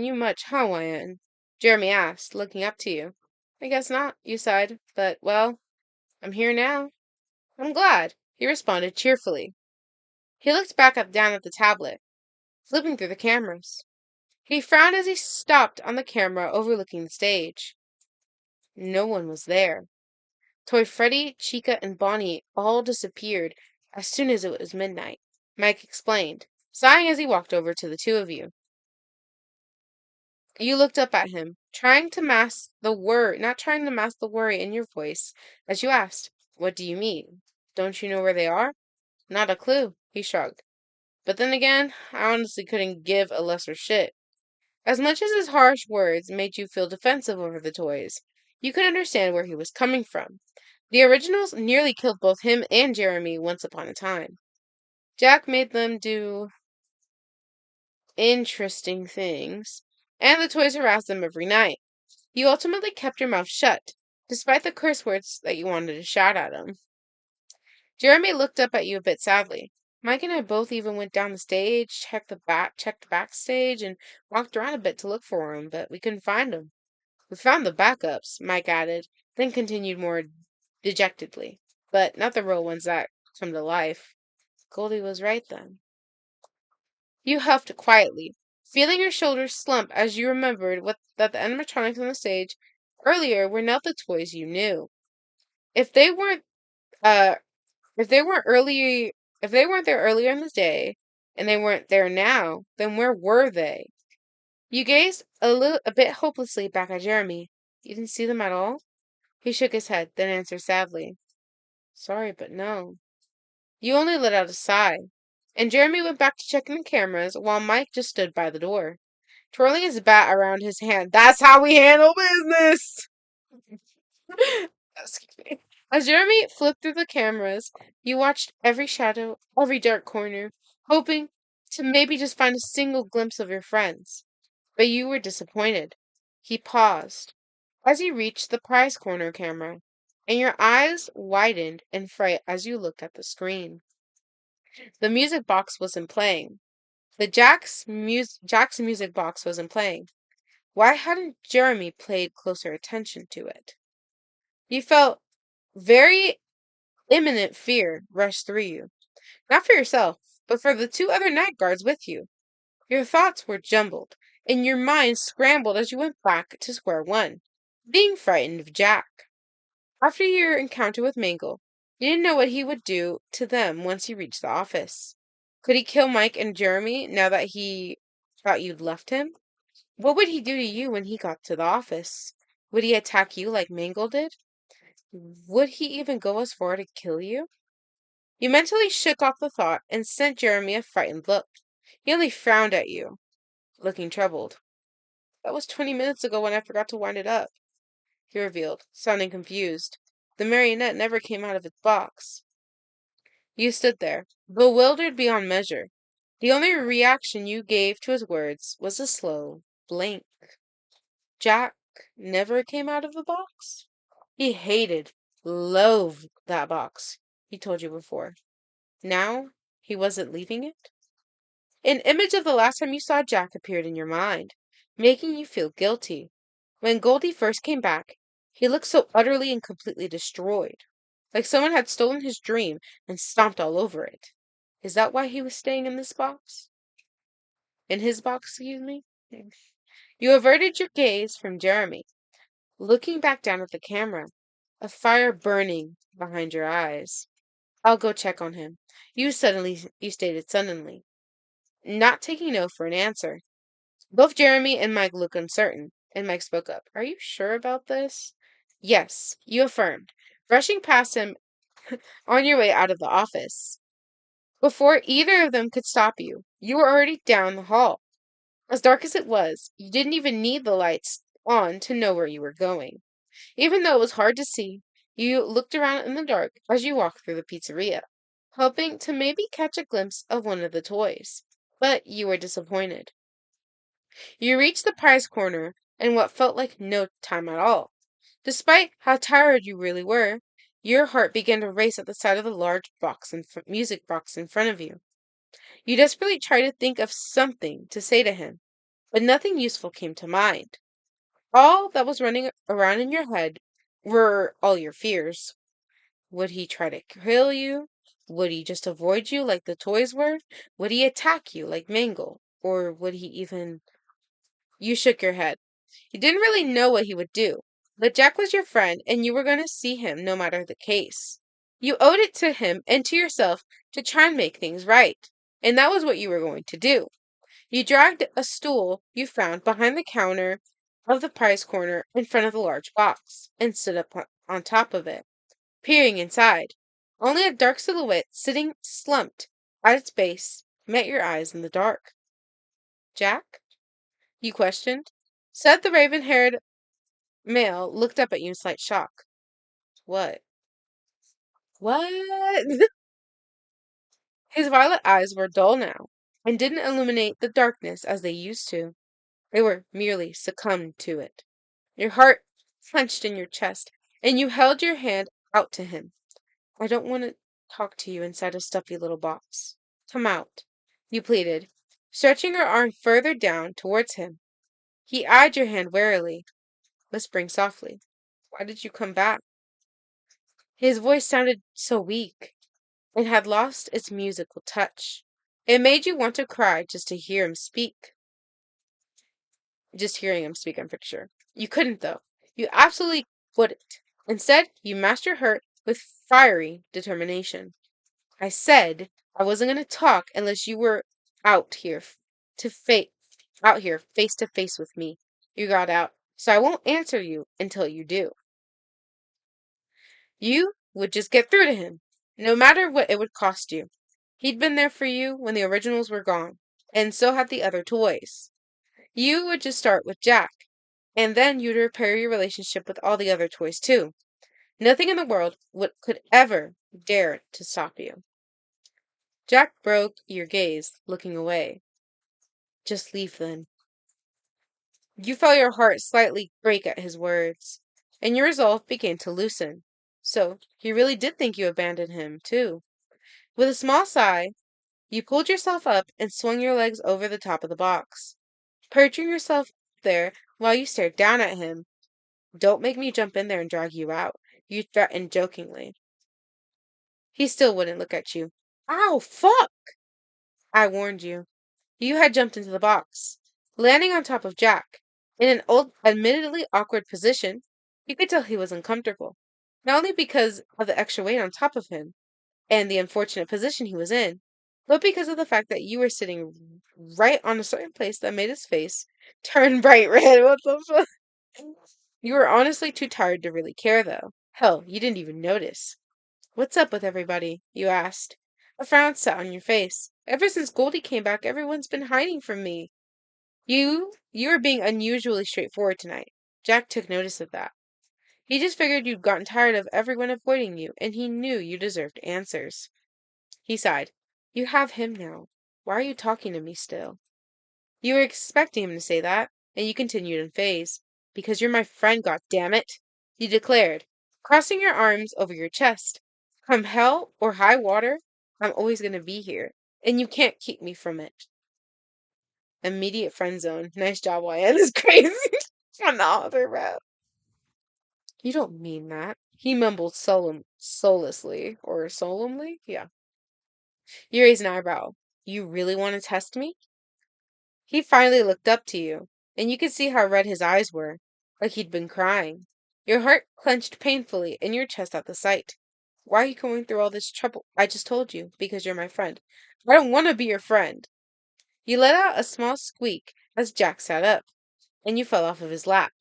you much, huh, Wyan? Jeremy asked, looking up to you. I guess not, you sighed, but, well, I'm here now. I'm glad, he responded cheerfully. He looked back up down at the tablet, flipping through the cameras. He frowned as he stopped on the camera overlooking the stage. No one was there. Toy Freddy, Chica, and Bonnie all disappeared as soon as it was midnight. Mike explained, sighing as he walked over to the two of you. You looked up at him, not trying to mask the worry in your voice, as you asked, What do you mean? Don't you know where they are? Not a clue, he shrugged. But then again, I honestly couldn't give a lesser shit. As much as his harsh words made you feel defensive over the toys, you could understand where he was coming from. The originals nearly killed both him and Jeremy once upon a time. Jack made them do interesting things, and the toys harassed them every night. You ultimately kept your mouth shut, despite the curse words that you wanted to shout at him. Jeremy looked up at you a bit sadly. Mike and I both even went down the stage, checked backstage, and walked around a bit to look for him, but we couldn't find him. We found the backups, Mike added, then continued more dejectedly. But not the real ones that come to life. Goldie was right then. You huffed quietly, feeling your shoulders slump as you remembered that the animatronics on the stage earlier were not the toys you knew. If they weren't uh if they weren't early if they weren't there earlier in the day and they weren't there now, then where were they? You gazed a bit hopelessly back at Jeremy. You didn't see them at all? He shook his head, then answered sadly. Sorry, but no. You only let out a sigh. And Jeremy went back to checking the cameras while Mike just stood by the door, twirling his bat around his hand. That's how we handle business! Excuse me. As Jeremy flipped through the cameras, you watched every shadow, every dark corner, hoping to maybe just find a single glimpse of your friends. But you were disappointed. He paused as he reached the prize corner camera, and your eyes widened in fright as you looked at the screen. The music box wasn't playing. Jack's music box wasn't playing. Why hadn't Jeremy paid closer attention to it? You felt very imminent fear rush through you. Not for yourself, but for the two other night guards with you. Your thoughts were jumbled, and your mind scrambled as you went back to square one, being frightened of Jack. After your encounter with Mangle, you didn't know what he would do to them once he reached the office. Could he kill Mike and Jeremy now that he thought you'd left him? What would he do to you when he got to the office? Would he attack you like Mangle did? Would he even go as far to kill you? You mentally shook off the thought and sent Jeremy a frightened look. He only frowned at you, looking troubled. That was 20 minutes ago when I forgot to wind it up, he revealed, sounding confused. The marionette never came out of its box. You stood there, bewildered beyond measure. The only reaction you gave to his words was a slow blink. Jack never came out of the box? He hated, loathed that box, he told you before. Now, he wasn't leaving it? An image of the last time you saw Jack appeared in your mind, making you feel guilty. When Goldie first came back, he looked so utterly and completely destroyed, like someone had stolen his dream and stomped all over it. Is that why he was staying in this box? In his box, excuse me? You averted your gaze from Jeremy, looking back down at the camera, a fire burning behind your eyes. I'll go check on him. You stated suddenly, not taking no for an answer. Both Jeremy and Mike looked uncertain, and Mike spoke up. Are you sure about this? Yes, you affirmed, rushing past him on your way out of the office. Before either of them could stop you, you were already down the hall. As dark as it was, you didn't even need the lights on to know where you were going. Even though it was hard to see, you looked around in the dark as you walked through the pizzeria, hoping to maybe catch a glimpse of one of the toys. But you were disappointed. You reached the prize corner in what felt like no time at all. Despite how tired you really were, Your heart began to race at the sight of the large music box in front of you. You desperately tried to think of something to say to him, but nothing useful came to mind. All that was running around in your head were all your fears. Would he try to kill you? Would he just avoid you like the toys were? Would he attack you like Mangle? Or would he even... You shook your head. You didn't really know what he would do, but Jack was your friend and you were going to see him no matter the case. You owed it to him and to yourself to try and make things right, and that was what you were going to do. You dragged a stool you found behind the counter of the prize corner in front of the large box and stood up on top of it, peering inside. Only a dark silhouette sitting slumped at its base met your eyes in the dark. Jack? You questioned. Said the raven-haired male looked up at you in slight shock. What? What? His violet eyes were dull now, and didn't illuminate the darkness as they used to. They were merely succumbed to it. Your heart clenched in your chest, and you held your hand out to him. I don't want to talk to you inside a stuffy little box. Come out, you pleaded, stretching your arm further down towards him. He eyed your hand warily, whispering softly, Why did you come back? His voice sounded so weak. It had lost its musical touch. It made you want to cry just to hear him speak. Just hearing him speak, I'm pretty sure. You couldn't, though. You absolutely wouldn't. Instead, you masked your hurt with fiery determination. I said I wasn't going to talk unless you were out here to face out here face to face with me. You got out, so I won't answer you until you do. You would just get through to him, no matter what it would cost you. He'd been there for you when the originals were gone, and so had the other toys. You would just start with Jack, and then you'd repair your relationship with all the other toys too. Nothing in the world could ever dare to stop you. Jack broke your gaze, looking away. Just leave then. You felt your heart slightly break at his words, and your resolve began to loosen. So he really did think you abandoned him, too. With a small sigh, you pulled yourself up and swung your legs over the top of the box, perching yourself there while you stared down at him. Don't make me jump in there and drag you out, you threatened jokingly. He still wouldn't look at you. Ow, fuck! I warned you. You had jumped into the box, landing on top of Jack. In an admittedly awkward position, you could tell he was uncomfortable, not only because of the extra weight on top of him and the unfortunate position he was in, but because of the fact that you were sitting right on a certain place that made his face turn bright red. What the fuck? You were honestly too tired to really care, though. Hell, you didn't even notice. What's up with everybody? You asked. A frown sat on your face. Ever since Goldie came back, everyone's been hiding from me. You were being unusually straightforward tonight. Jack took notice of that. He just figured you'd gotten tired of everyone avoiding you, and he knew you deserved answers. He sighed. You have him now. Why are you talking to me still? You were expecting him to say that, and you continued in phase. Because you're my friend, goddammit, you declared, crossing your arms over your chest. Come hell or high water, I'm always going to be here, and you can't keep me from it. Immediate friend zone. Nice job, YN. This is crazy. Another rap. You don't mean that. He mumbled soullessly. Or solemnly? Yeah. You raised an eyebrow. You really want to test me? He finally looked up to you, and you could see how red his eyes were, like he'd been crying. Your heart clenched painfully in your chest at the sight. Why are you going through all this trouble? I just told you, because you're my friend. I don't want to be your friend. You let out a small squeak as Jack sat up, and you fell off of his lap.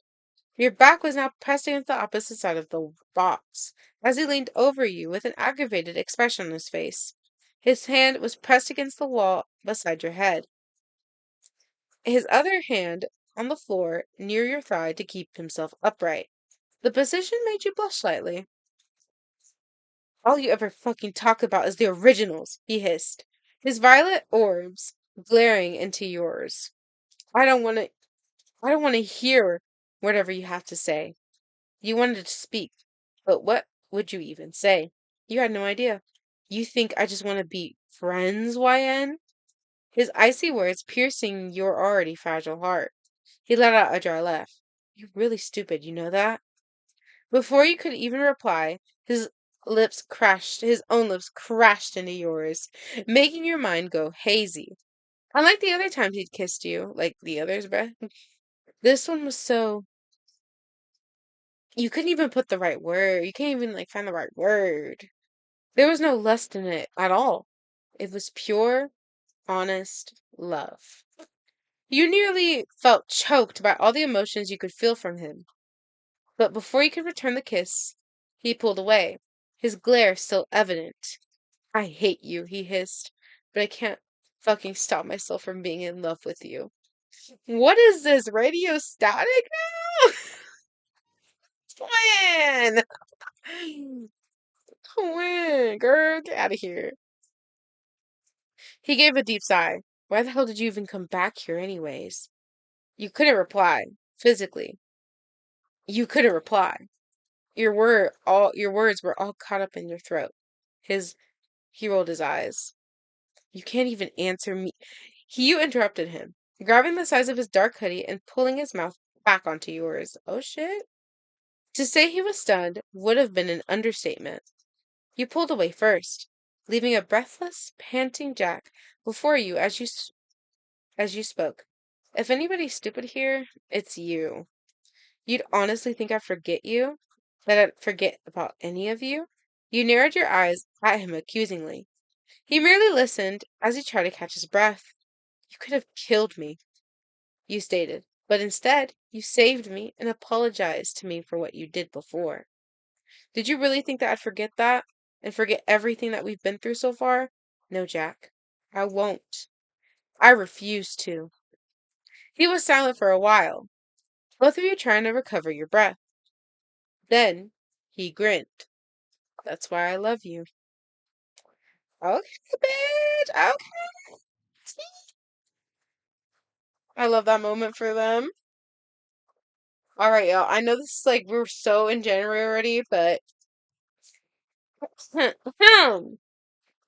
Your back was now pressed against the opposite side of the box, as he leaned over you with an aggravated expression on his face. His hand was pressed against the wall beside your head, his other hand on the floor near your thigh to keep himself upright. The position made you blush slightly. All you ever fucking talk about is the originals, he hissed, his violet orbs glaring into yours. I don't want to hear whatever you have to say. You wanted to speak, but what would you even say? You had no idea. You think I just want to be friends, YN? His icy words piercing your already fragile heart. He let out a dry laugh. You're really stupid, you know that? Before you could even reply, his own lips crashed into yours, making your mind go hazy. Unlike the other times he'd kissed you, like the others, bruh, this one was so you couldn't even put the right word. You can't even like find the right word. There was no lust in it at all. It was pure, honest love. You nearly felt choked by all the emotions you could feel from him. But before you could return the kiss, he pulled away, his glare still evident. I hate you, he hissed, but I can't fucking stop myself from being in love with you. What is this, radio static now? Twin! Twin, girl, get out of here. He gave a deep sigh. Why the hell did you even come back here anyways? You couldn't reply, physically. You couldn't reply. Your words were all caught up in your throat. His he rolled his eyes. You can't even answer me. You interrupted him, grabbing the sides of his dark hoodie and pulling his mouth back onto yours. Oh shit. To say he was stunned would have been an understatement. You pulled away first, leaving a breathless, panting Jack before you as you spoke. If anybody's stupid here, it's you. You'd honestly think I'd forget you? That I'd forget about any of you? You narrowed your eyes at him accusingly. He merely listened as he tried to catch his breath. You could have killed me, you stated, but instead, you saved me and apologized to me for what you did before. Did you really think that I'd forget that? And forget everything that we've been through so far? No, Jack. I won't. I refuse to. He was silent for a while, both of you trying to recover your breath. Then, he grinned. That's why I love you. Okay, bitch. Okay. I love that moment for them. All right, y'all. I know this is like we're so in January already, but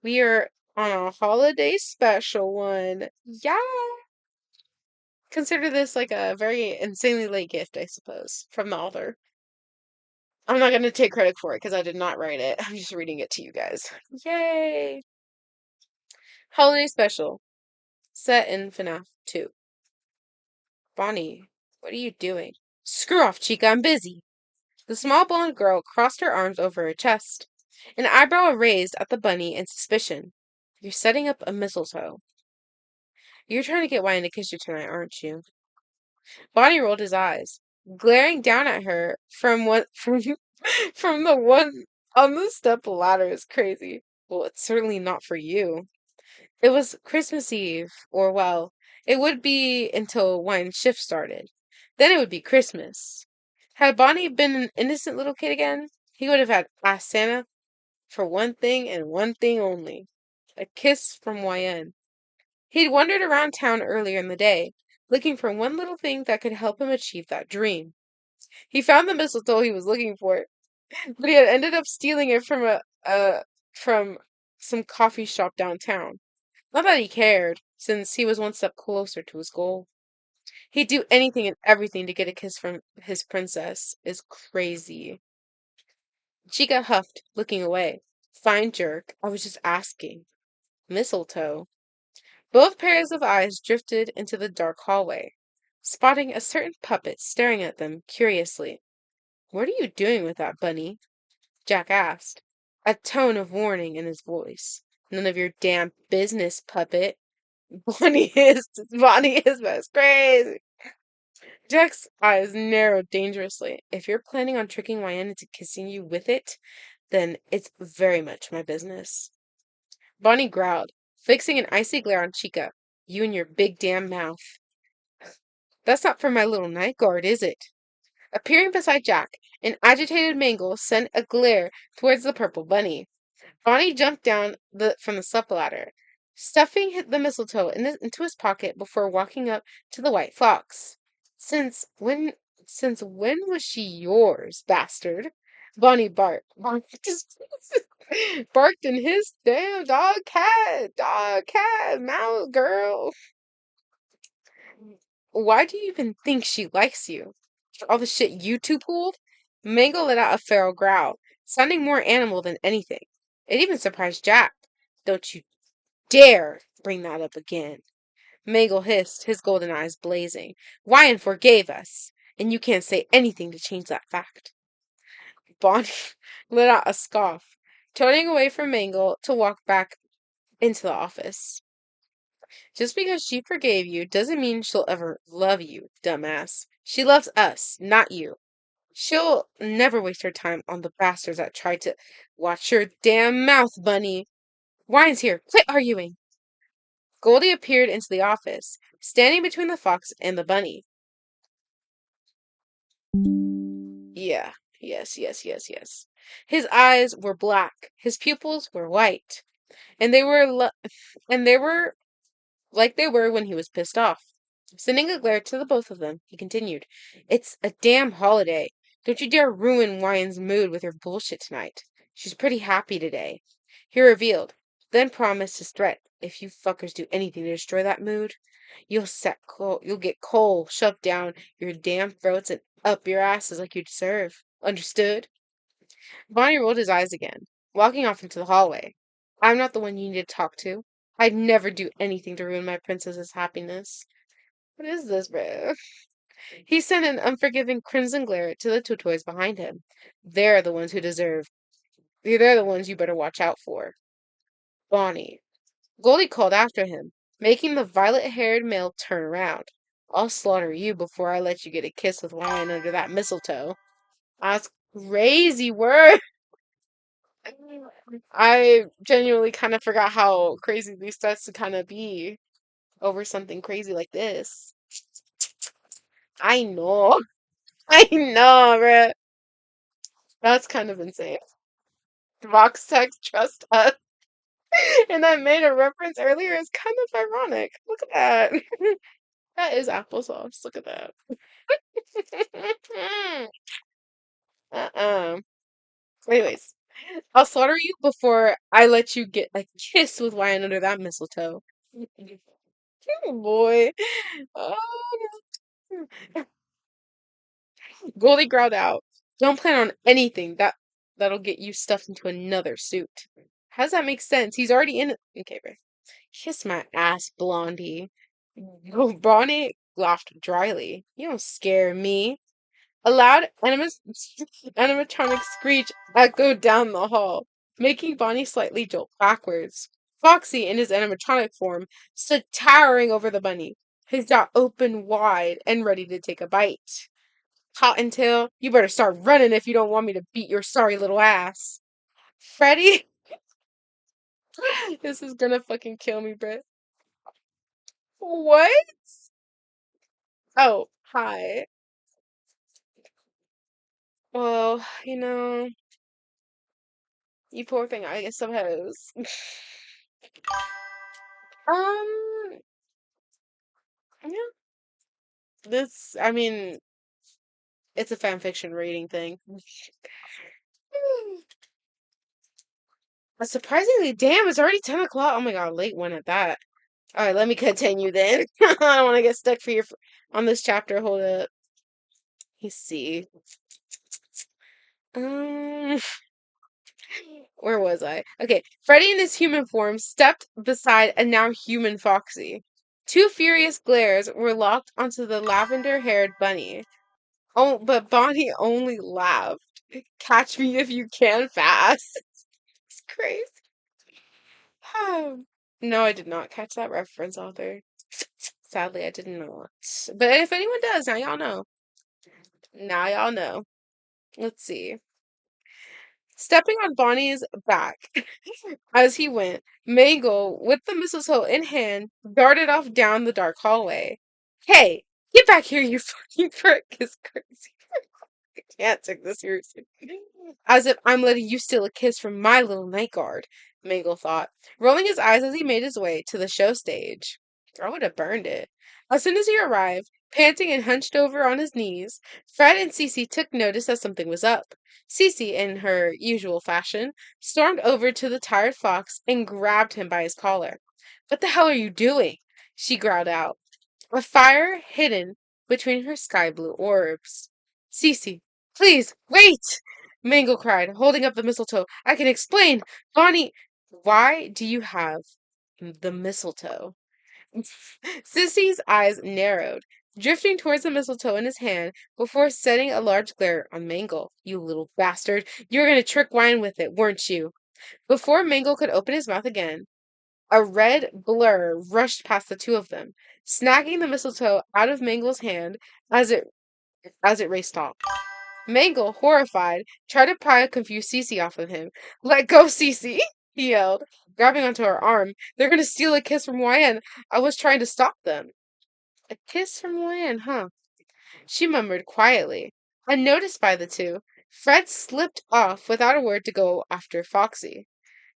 we are on a holiday special one. Yeah. Consider this like a very insanely late gift, I suppose, from the author. I'm not going to take credit for it because I did not write it. I'm just reading it to you guys. Yay! Holiday special set in Fnaf 2. Bonnie, what are you doing? Screw off, Chica, I'm busy. The small blonde girl crossed her arms over her chest, an eyebrow raised at the bunny in suspicion. You're setting up a mistletoe. You're trying to get Wyatt to kiss you tonight, aren't you? Bonnie rolled his eyes, glaring down at her from the one on the step ladder is crazy. Well, it's certainly not for you. It was Christmas Eve, or well, it would be until Wine's shift started. Then it would be Christmas. Had Bonnie been an innocent little kid again, he would have had asked Santa for one thing and one thing only. A kiss from YN. He'd wandered around town earlier in the day, looking for one little thing that could help him achieve that dream. He found the mistletoe he was looking for, but he had ended up stealing it from some coffee shop downtown. Not that he cared, since he was one step closer to his goal. He'd do anything and everything to get a kiss from his princess. Is crazy. Chica huffed, looking away. Fine jerk. I was just asking. Mistletoe. Both pairs of eyes drifted into the dark hallway, spotting a certain puppet staring at them curiously. What are you doing with that bunny? Jack asked, a tone of warning in his voice. None of your damn business, puppet. Bonnie is best crazy. Jack's eyes narrowed dangerously. If you're planning on tricking Wyan into kissing you with it, then it's very much my business. Bonnie growled, fixing an icy glare on Chica. You and your big damn mouth. That's not for my little night guard, is it? Appearing beside Jack, an agitated mangle sent a glare towards the purple bunny. Bonnie jumped down from the stepladder, stuffing the mistletoe into his pocket before walking up to the white fox. Since when was she yours, bastard? Bonnie barked. Bonnie just barked in his damn dog, cat, mouse, girl. Why do you even think she likes you? For all the shit you two pulled? Mango let out a feral growl, sounding more animal than anything. It even surprised Jack. Don't you dare bring that up again. Mango hissed, his golden eyes blazing. Wyan forgave us, and you can't say anything to change that fact. Bonnie let out a scoff, turning away from Mango to walk back into the office. Just because she forgave you doesn't mean she'll ever love you, dumbass. She loves us, not you. She'll never waste her time on the bastards that tried to watch your damn mouth, Bunny. Wine's here. Quit arguing. Goldie appeared into the office, standing between the fox and the bunny. Yeah, yes. His eyes were black, his pupils were white, and they were like they were when he was pissed off. Sending a glare to the both of them, he continued, It's a damn holiday. Don't you dare ruin Ryan's mood with your bullshit tonight. She's pretty happy today. He revealed, then promised his threat. If you fuckers do anything to destroy that mood, you'll get coal shoved down your damn throats and up your asses like you deserve. Understood? Bonnie rolled his eyes again, walking off into the hallway. I'm not the one you need to talk to. I'd never do anything to ruin my princess's happiness. What is this, bro? He sent an unforgiving crimson glare to the two toys behind him. They're the ones who deserve. They're the ones you better watch out for. Bonnie. Goldie called after him, making the violet-haired male turn around. I'll slaughter you before I let you get a kiss with Lion under that mistletoe. That's crazy word. I genuinely kind of forgot how crazy these stats to kind of be over something crazy like this. I know. I know, bruh. That's kind of insane. Vox text trust us. And I made a reference earlier. It's kind of ironic. Look at that. That is applesauce. Look at that. uh-uh. Anyways, I'll slaughter you before I let you get a kiss with Wyan under that mistletoe. Oh boy. Oh, no. Goldie growled out. Don't plan on anything that'll get you stuffed into another suit. How does that make sense? He's already in it. Okay, right. Kiss my ass, Blondie. Bonnie laughed dryly. You don't scare me. A loud animatronic screech echoed down the hall, making Bonnie slightly jolt backwards. Foxy, in his animatronic form, stood towering over the bunny, his jaw open wide and ready to take a bite. Cottontail, you better start running if you don't want me to beat your sorry little ass. Freddy, this is gonna fucking kill me, Britt. What? Oh, hi. Well, you poor thing, I suppose. Um, yeah, I mean, it's a fan fiction rating thing. Surprisingly, damn, it's already 10 o'clock. Oh my god, late one at that. Alright, let me continue then. I don't want to get stuck on this chapter. Hold up. Let's see. Um, where was I? Okay, Freddy in his human form stepped beside a now human Foxy. Two furious glares were locked onto the lavender-haired bunny. Oh, but Bonnie only laughed. Catch me if you can fast. It's crazy. No, I did not catch that reference, author. Sadly, I did not. But if anyone does, now y'all know. Now y'all know. Let's see. Stepping on Bonnie's back as he went, Mango, with the mistletoe in hand, darted off down the dark hallway. Hey, get back here, you fucking prick, is crazy. I can't take this seriously. As if I'm letting you steal a kiss from my little night guard, Mangle thought, rolling his eyes as he made his way to the show stage. I would have burned it. As soon as he arrived, Panting and hunched over on his knees, Fred and Cece took notice that something was up. Cece, in her usual fashion, stormed over to the tired fox and grabbed him by his collar. "What the hell are you doing?" she growled out, a fire hidden between her sky blue orbs. "Cece, please, wait!" Mangle cried, holding up the mistletoe. "I can explain. Bonnie, why do you have the mistletoe?" Sissy's eyes narrowed, drifting towards the mistletoe in his hand before setting a large glare on Mangle. "You little bastard! You were going to trick Wine with it, weren't you?" Before Mangle could open his mouth again, a red blur rushed past the two of them, snagging the mistletoe out of Mangle's hand as it raced off. Mangle, horrified, tried to pry a confused Cece off of him. "Let go, Cece!" he yelled, grabbing onto her arm. "They're going to steal a kiss from YN. I was trying to stop them." "A kiss from YN, huh?" she murmured quietly. Unnoticed by the two, Fred slipped off without a word to go after Foxy.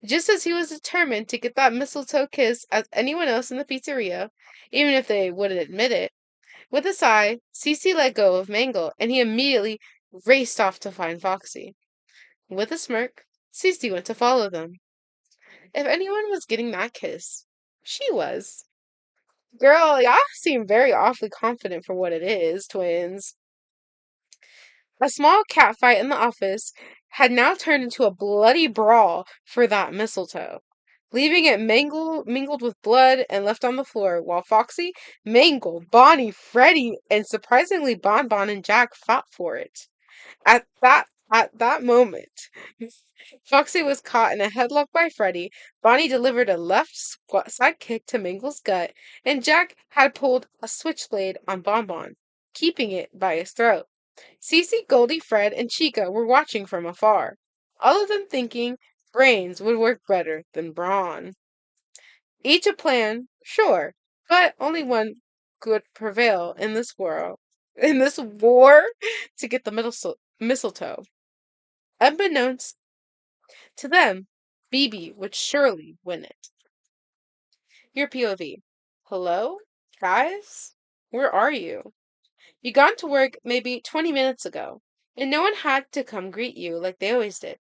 Just as he was determined to get that mistletoe kiss as anyone else in the pizzeria, even if they wouldn't admit it. With a sigh, Cece let go of Mangle, and he immediately raced off to find Foxy. With a smirk, Cece went to follow them. If anyone was getting that kiss, she was. "Girl, y'all seem very awfully confident for what it is, twins." A small catfight in the office had now turned into a bloody brawl for that mistletoe, leaving it mingled with blood and left on the floor, while Foxy, Mangle, Bonnie, Freddy, and surprisingly Bon Bon and Jack fought for it. At that moment, Foxy was caught in a headlock by Freddy, Bonnie delivered a left side kick to Mangle's gut, and Jack had pulled a switchblade on Bon Bon, keeping it by his throat. Cece, Goldie, Fred, and Chica were watching from afar, all of them thinking brains would work better than brawn. Each a plan, sure, but only one could prevail in this war to get the mistletoe. Unbeknownst to them, BB would surely win it. Your POV. "Hello? Guys? Where are you? You got to work maybe 20 minutes ago, and no one had to come greet you like they always did.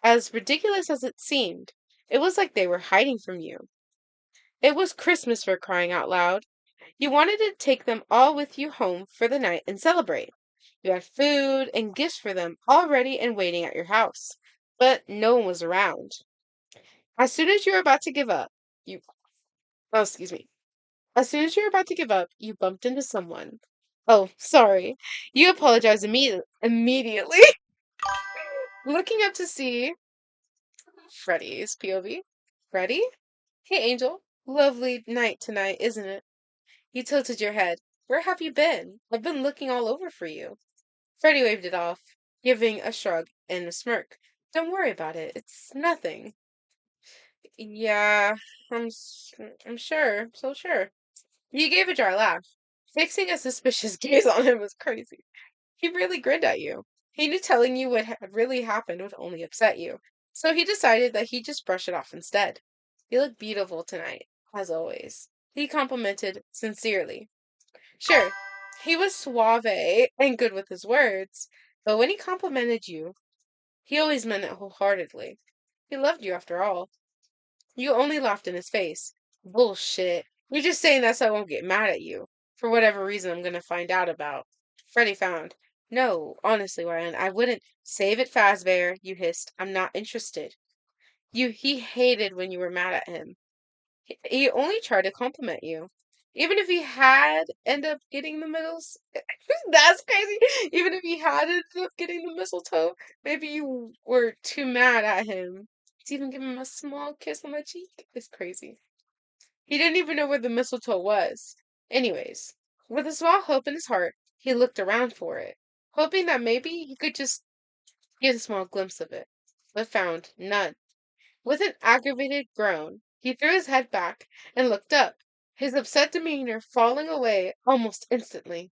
As ridiculous as it seemed, it was like they were hiding from you. It was Christmas for crying out loud. You wanted to take them all with you home for the night and celebrate. You had food and gifts for them all ready and waiting at your house, but no one was around. As soon as you were about to give up, you, oh, excuse me. As soon as you were about to give up, you bumped into someone. Oh, sorry. You apologized immediately, looking up to see Freddy's POV. Freddy? Hey, Angel. Lovely night tonight, isn't it? You tilted your head. Where have you been? I've been looking all over for you. Freddy waved it off, giving a shrug and a smirk. Don't worry about it. It's nothing. Yeah, I'm sure. So sure. You gave a dry laugh. Fixing a suspicious gaze on him was crazy. He really grinned at you. He knew telling you what had really happened would only upset you, so he decided that he'd just brush it off instead. "You look beautiful tonight, as always," he complimented sincerely. Sure, he was suave and good with his words, but when he complimented you, he always meant it wholeheartedly. He loved you after all. You only laughed in his face. "Bullshit. You're just saying that so I won't get mad at you. For whatever reason I'm gonna find out about." Freddy found. "No, honestly, Ryan, I wouldn't. Save it, Fazbear," you hissed. "I'm not interested." He hated when you were mad at him. He only tried to compliment you. Even if he had ended up getting the middles, that's crazy. Even if he had ended up getting the mistletoe, maybe you were too mad at him to even give him a small kiss on the cheek. It's crazy. He didn't even know where the mistletoe was. Anyways, with a small hope in his heart, he looked around for it, hoping that maybe he could just get a small glimpse of it, but found none. With an aggravated groan, he threw his head back and looked up, his upset demeanor falling away almost instantly.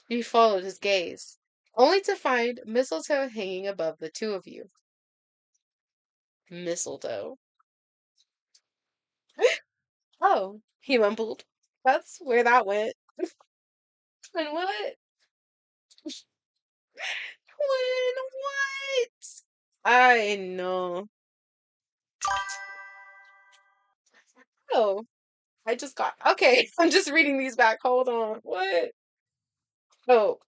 You followed his gaze, only to find mistletoe hanging above the two of you. Mistletoe. "Oh," he mumbled. "That's where that went." When what? When what? I know. Oh, I just got okay. I'm just reading these back. Hold on. What? Oh,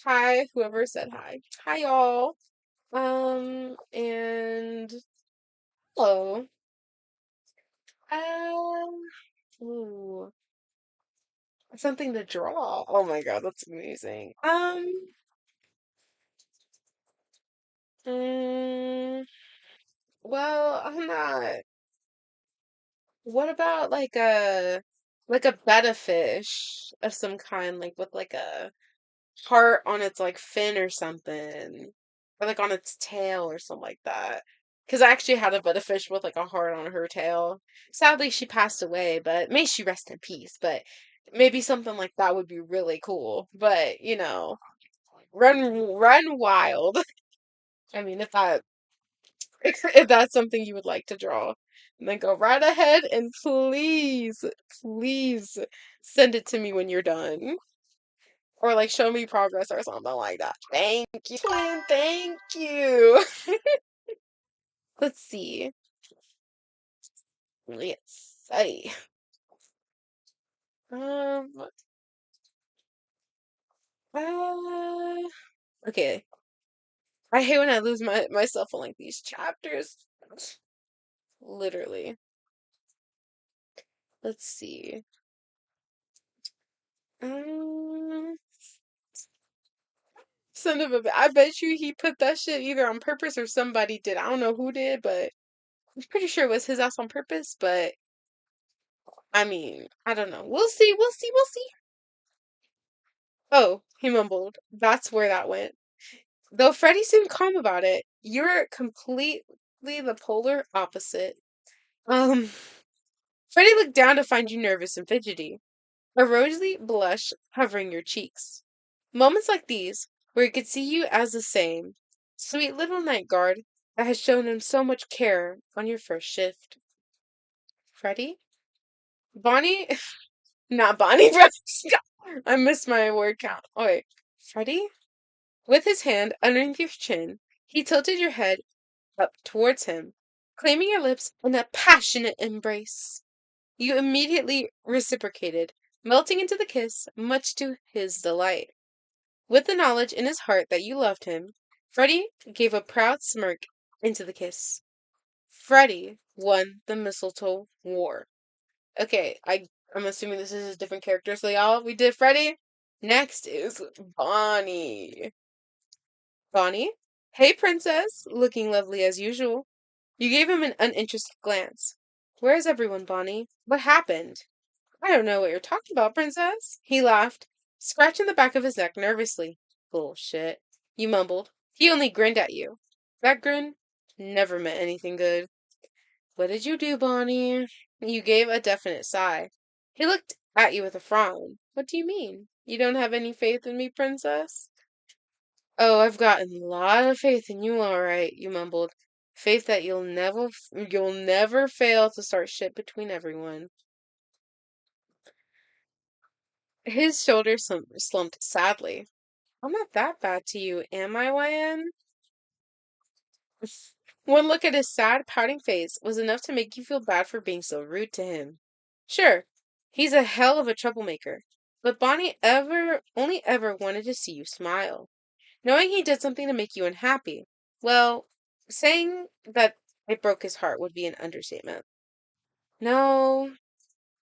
hi, whoever said hi. Hi, y'all. And hello. Um, ooh, something to draw. Oh my God, that's amazing. Mm, well, I'm not. What about like a betta fish of some kind, like with like a heart on its like fin or something, or like on its tail or something like that. Because I actually had a betta fish with like a heart on her tail. Sadly, she passed away, but may she rest in peace. But maybe something like that would be really cool. But run wild. I mean, if that's something you would like to draw, then go right ahead and please send it to me when you're done. Or like show me progress or something like that. Thank you, twin. Thank you. Let's see. Let's see. Um, uh, okay. I hate when I lose myself on like these chapters. Literally. Let's see. Um, son of a I bet you he put that shit either on purpose or somebody did. I don't know who did, but I'm pretty sure it was his ass on purpose, but I mean, I don't know. We'll see, we'll see, we'll see. Oh, he mumbled. That's where that went. Though Freddie seemed calm about it, you're completely the polar opposite. Um, Freddie looked down to find you nervous and fidgety, a rosy blush covering your cheeks. Moments like these, where he could see you as the same sweet little night guard that had shown him so much care on your first shift. Freddie? Bonnie? Not Bonnie, bro. I missed my word count. Oh, wait. Freddie? With his hand underneath your chin, he tilted your head up towards him, claiming your lips in a passionate embrace. You immediately reciprocated, melting into the kiss, much to his delight. With the knowledge in his heart that you loved him, Freddie gave a proud smirk into the kiss. Freddie won the mistletoe war. Okay, I'm assuming this is a different character, so y'all, we did Freddie. Next is Bonnie. Bonnie? Hey, princess, looking lovely as usual. You gave him an uninterested glance. Where's everyone, Bonnie? What happened? I don't know what you're talking about, princess. He laughed, scratching the back of his neck nervously. Bullshit. You mumbled. He only grinned at you. That grin never meant anything good. What did you do, Bonnie? You gave a definite sigh. He looked at you with a frown. What do you mean? You don't have any faith in me, princess? Oh, I've gotten a lot of faith in you, all right, you mumbled. Faith that you'll never fail to start shit between everyone. His shoulders slumped sadly. I'm not that bad to you, am I, YN? One look at his sad, pouting face was enough to make you feel bad for being so rude to him. Sure, he's a hell of a troublemaker, but Bonnie only ever wanted to see you smile. Knowing he did something to make you unhappy, well, saying that it broke his heart would be an understatement. No,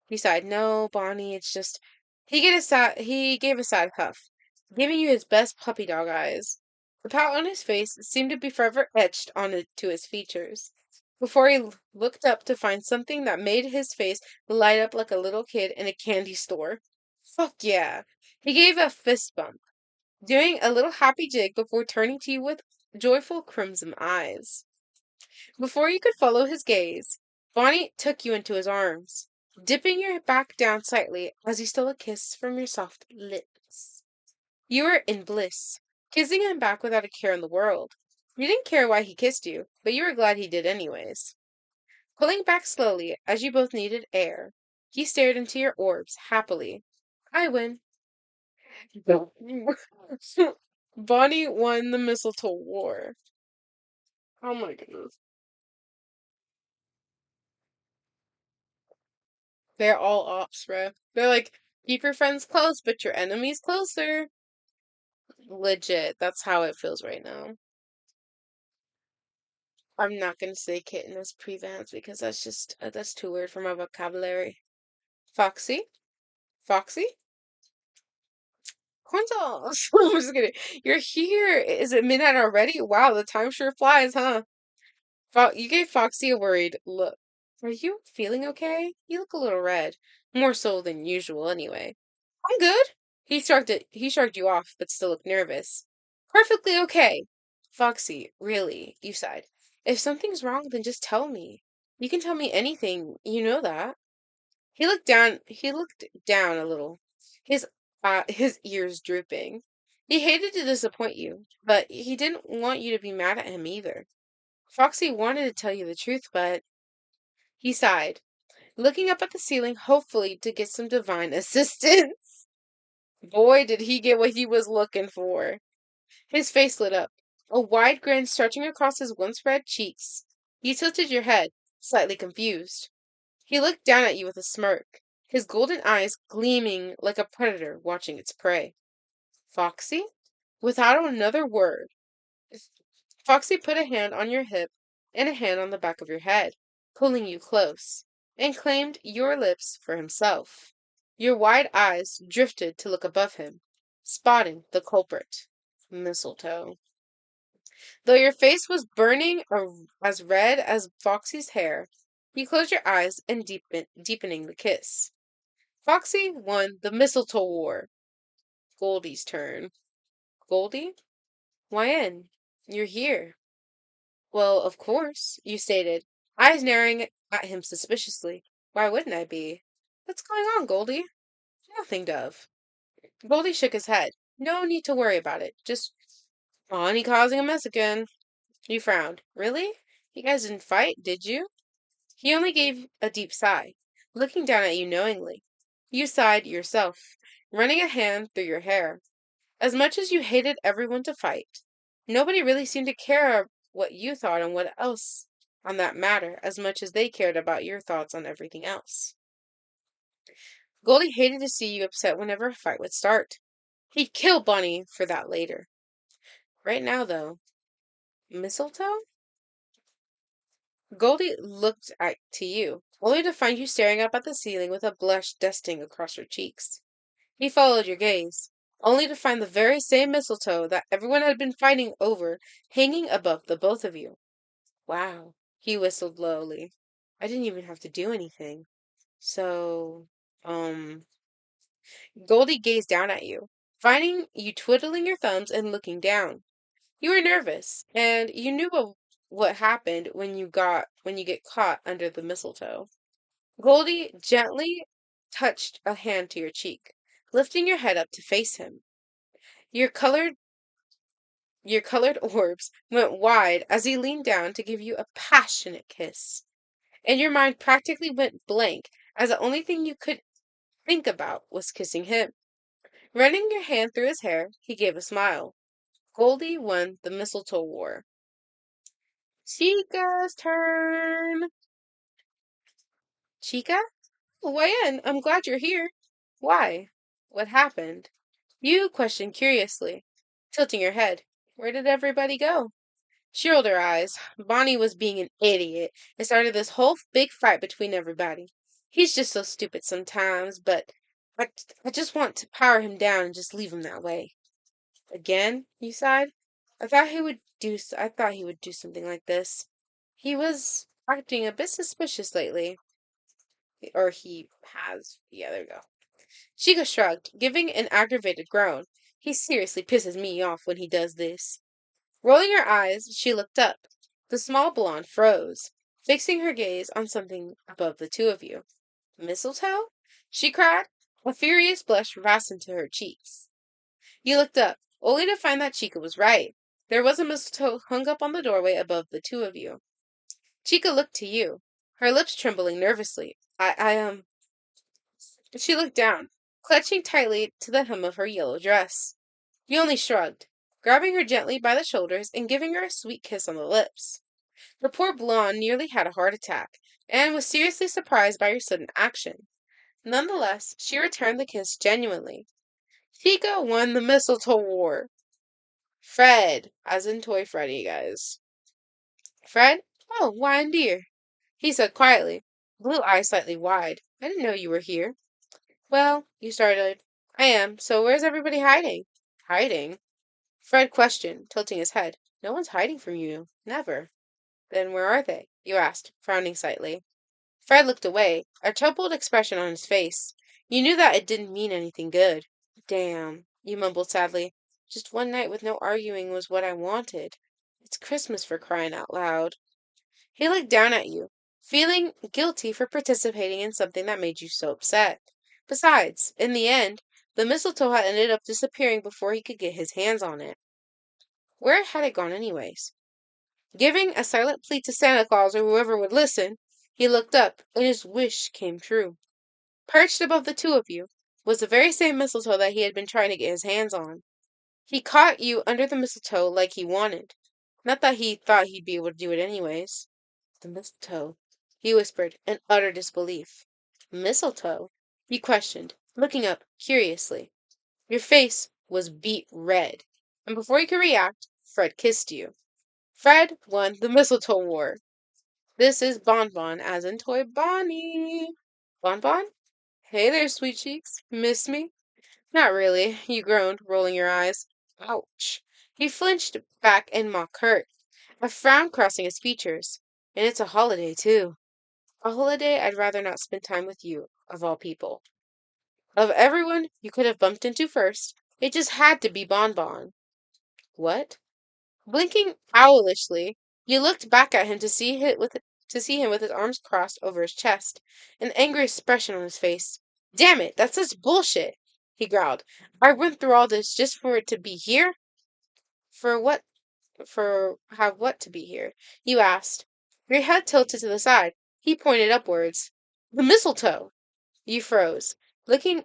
he sighed. No, Bonnie, it's just he gave a sad huff, giving you his best puppy dog eyes. The pout on his face seemed to be forever etched onto his features. Before he looked up to find something that made his face light up like a little kid in a candy store. Fuck yeah. He gave a fist bump, doing a little happy jig before turning to you with joyful crimson eyes. Before you could follow his gaze, Bonnie took you into his arms, dipping your back down slightly as he stole a kiss from your soft lips. You were in bliss, kissing him back without a care in the world. You didn't care why he kissed you, but you were glad he did anyways. Pulling back slowly as you both needed air, he stared into your orbs happily. I win. Bonnie won the mistletoe war. Oh my goodness. They're all ops, bro. They're like, keep your friends close, but your enemies closer. Legit, that's how it feels right now. I'm not gonna say kitten as prevents because that's just that's too weird for my vocabulary. Foxy, Foxy, Quintos. I'm just kidding. You're here. Is it midnight already? Wow, the time sure flies, huh? You gave Foxy a worried look. Are you feeling okay? You look a little red. More so than usual, anyway. I'm good. He shrugged you off, but still looked nervous. Perfectly okay. Foxy, really, you sighed. If something's wrong, then just tell me. You can tell me anything, you know that. He looked down a little, his ears drooping. He hated to disappoint you, but he didn't want you to be mad at him either. Foxy wanted to tell you the truth, but he sighed, looking up at the ceiling, hopefully to get some divine assistance. Boy, did he get what he was looking for. His face lit up, a wide grin stretching across his once red cheeks. You tilted your head, slightly confused. He looked down at you with a smirk, his golden eyes gleaming like a predator watching its prey. Foxy? Without another word, Foxy put a hand on your hip and a hand on the back of your head, pulling you close, and claimed your lips for himself. Your wide eyes drifted to look above him, spotting the culprit. Mistletoe. Though your face was burning as red as Foxy's hair, you closed your eyes and deepening the kiss. Foxy won the mistletoe war. Goldie's turn. Goldie? Why in? You're here. Well, of course, you stated, eyes narrowing at him suspiciously. Why wouldn't I be? What's going on, Goldie? Nothing, Dove. Goldie shook his head. No need to worry about it. Just Bonnie causing a mess again. You frowned. Really? You guys didn't fight, did you? He only gave a deep sigh, looking down at you knowingly. You sighed yourself, running a hand through your hair. As much as you hated everyone to fight, nobody really seemed to care what you thought and what else on that matter as much as they cared about your thoughts on everything else. Goldie hated to see you upset whenever a fight would start. He'd kill Bonnie for that later. Right now, though, mistletoe? Goldie looked at to you, only to find you staring up at the ceiling with a blush dusting across your cheeks. He followed your gaze, only to find the very same mistletoe that everyone had been fighting over hanging above the both of you. Wow, he whistled lowly. I didn't even have to do anything. So, um, Goldie gazed down at you, finding you twiddling your thumbs and looking down. You were nervous, and you knew what happened when you get caught under the mistletoe. Goldie gently touched a hand to your cheek, lifting your head up to face him. Your colored your colored orbs went wide as he leaned down to give you a passionate kiss, and your mind practically went blank as the only thing you could think about was kissing him. Running your hand through his hair, he gave a smile. Goldie won the mistletoe war. Chica's turn. Chica? Why in? I'm glad you're here. Why? What happened? You questioned curiously, tilting your head. Where did everybody go? She rolled her eyes. Bonnie was being an idiot and started this whole big fight between everybody. He's just so stupid sometimes, but I, I just want to power him down and just leave him that way. Again, you sighed. I thought he would do something like this. He was acting a bit suspicious lately. Or he has. Yeah, there we go. Chica shrugged, giving an aggravated groan. He seriously pisses me off when he does this. Rolling her eyes, she looked up. The small blonde froze, fixing her gaze on something above the two of you. Mistletoe? She cried. A furious blush fastened to her cheeks. You looked up, only to find that Chica was right. There was a mistletoe hung up on the doorway above the two of you. Chica looked to you, her lips trembling nervously. She looked down. clutching tightly to the hem of her yellow dress. He only shrugged, grabbing her gently by the shoulders and giving her a sweet kiss on the lips. The poor blonde nearly had a heart attack, and was seriously surprised by her sudden action. Nonetheless, she returned the kiss genuinely. Tika won the mistletoe war. Fred, as in Toy Freddy, guys. Fred? Oh, why, dear, he said quietly, blue eyes slightly wide. I didn't know you were here. Well, you started. I am. So where's everybody hiding? Hiding? Fred questioned, tilting his head. No one's hiding from you. Never. Then where are they? You asked, frowning slightly. Fred looked away, a troubled expression on his face. You knew that it didn't mean anything good. Damn, you mumbled sadly. Just one night with no arguing was what I wanted. It's Christmas for crying out loud. He looked down at you, feeling guilty for participating in something that made you so upset. Besides, in the end, the mistletoe had ended up disappearing before he could get his hands on it. Where had it gone, anyways? Giving a silent plea to Santa Claus or whoever would listen, he looked up, and his wish came true. Perched above the two of you was the very same mistletoe that he had been trying to get his hands on. He caught you under the mistletoe like he wanted. Not that he thought he'd be able to do it anyways. The mistletoe, he whispered in utter disbelief. Mistletoe? He questioned, looking up curiously. Your face was beet red, and before you could react, Fred kissed you. Fred won the mistletoe war. This is Bonbon, as in Toy Bonnie. Bonbon? Hey there, sweet cheeks. Miss me? Not really, you groaned, rolling your eyes. Ouch. He flinched back in mock hurt, a frown crossing his features. And it's a holiday, too. A holiday I'd rather not spend time with you, of all people. Of everyone you could have bumped into first, it just had to be Bonbon. What? Blinking owlishly, you looked back at him to see him with his arms crossed over his chest, an angry expression on his face. Damn it, that's such bullshit, he growled. I went through all this just for it to be here? For what for have what to be here? You asked. Your head tilted to the side. He pointed upwards. The mistletoe! You froze, looking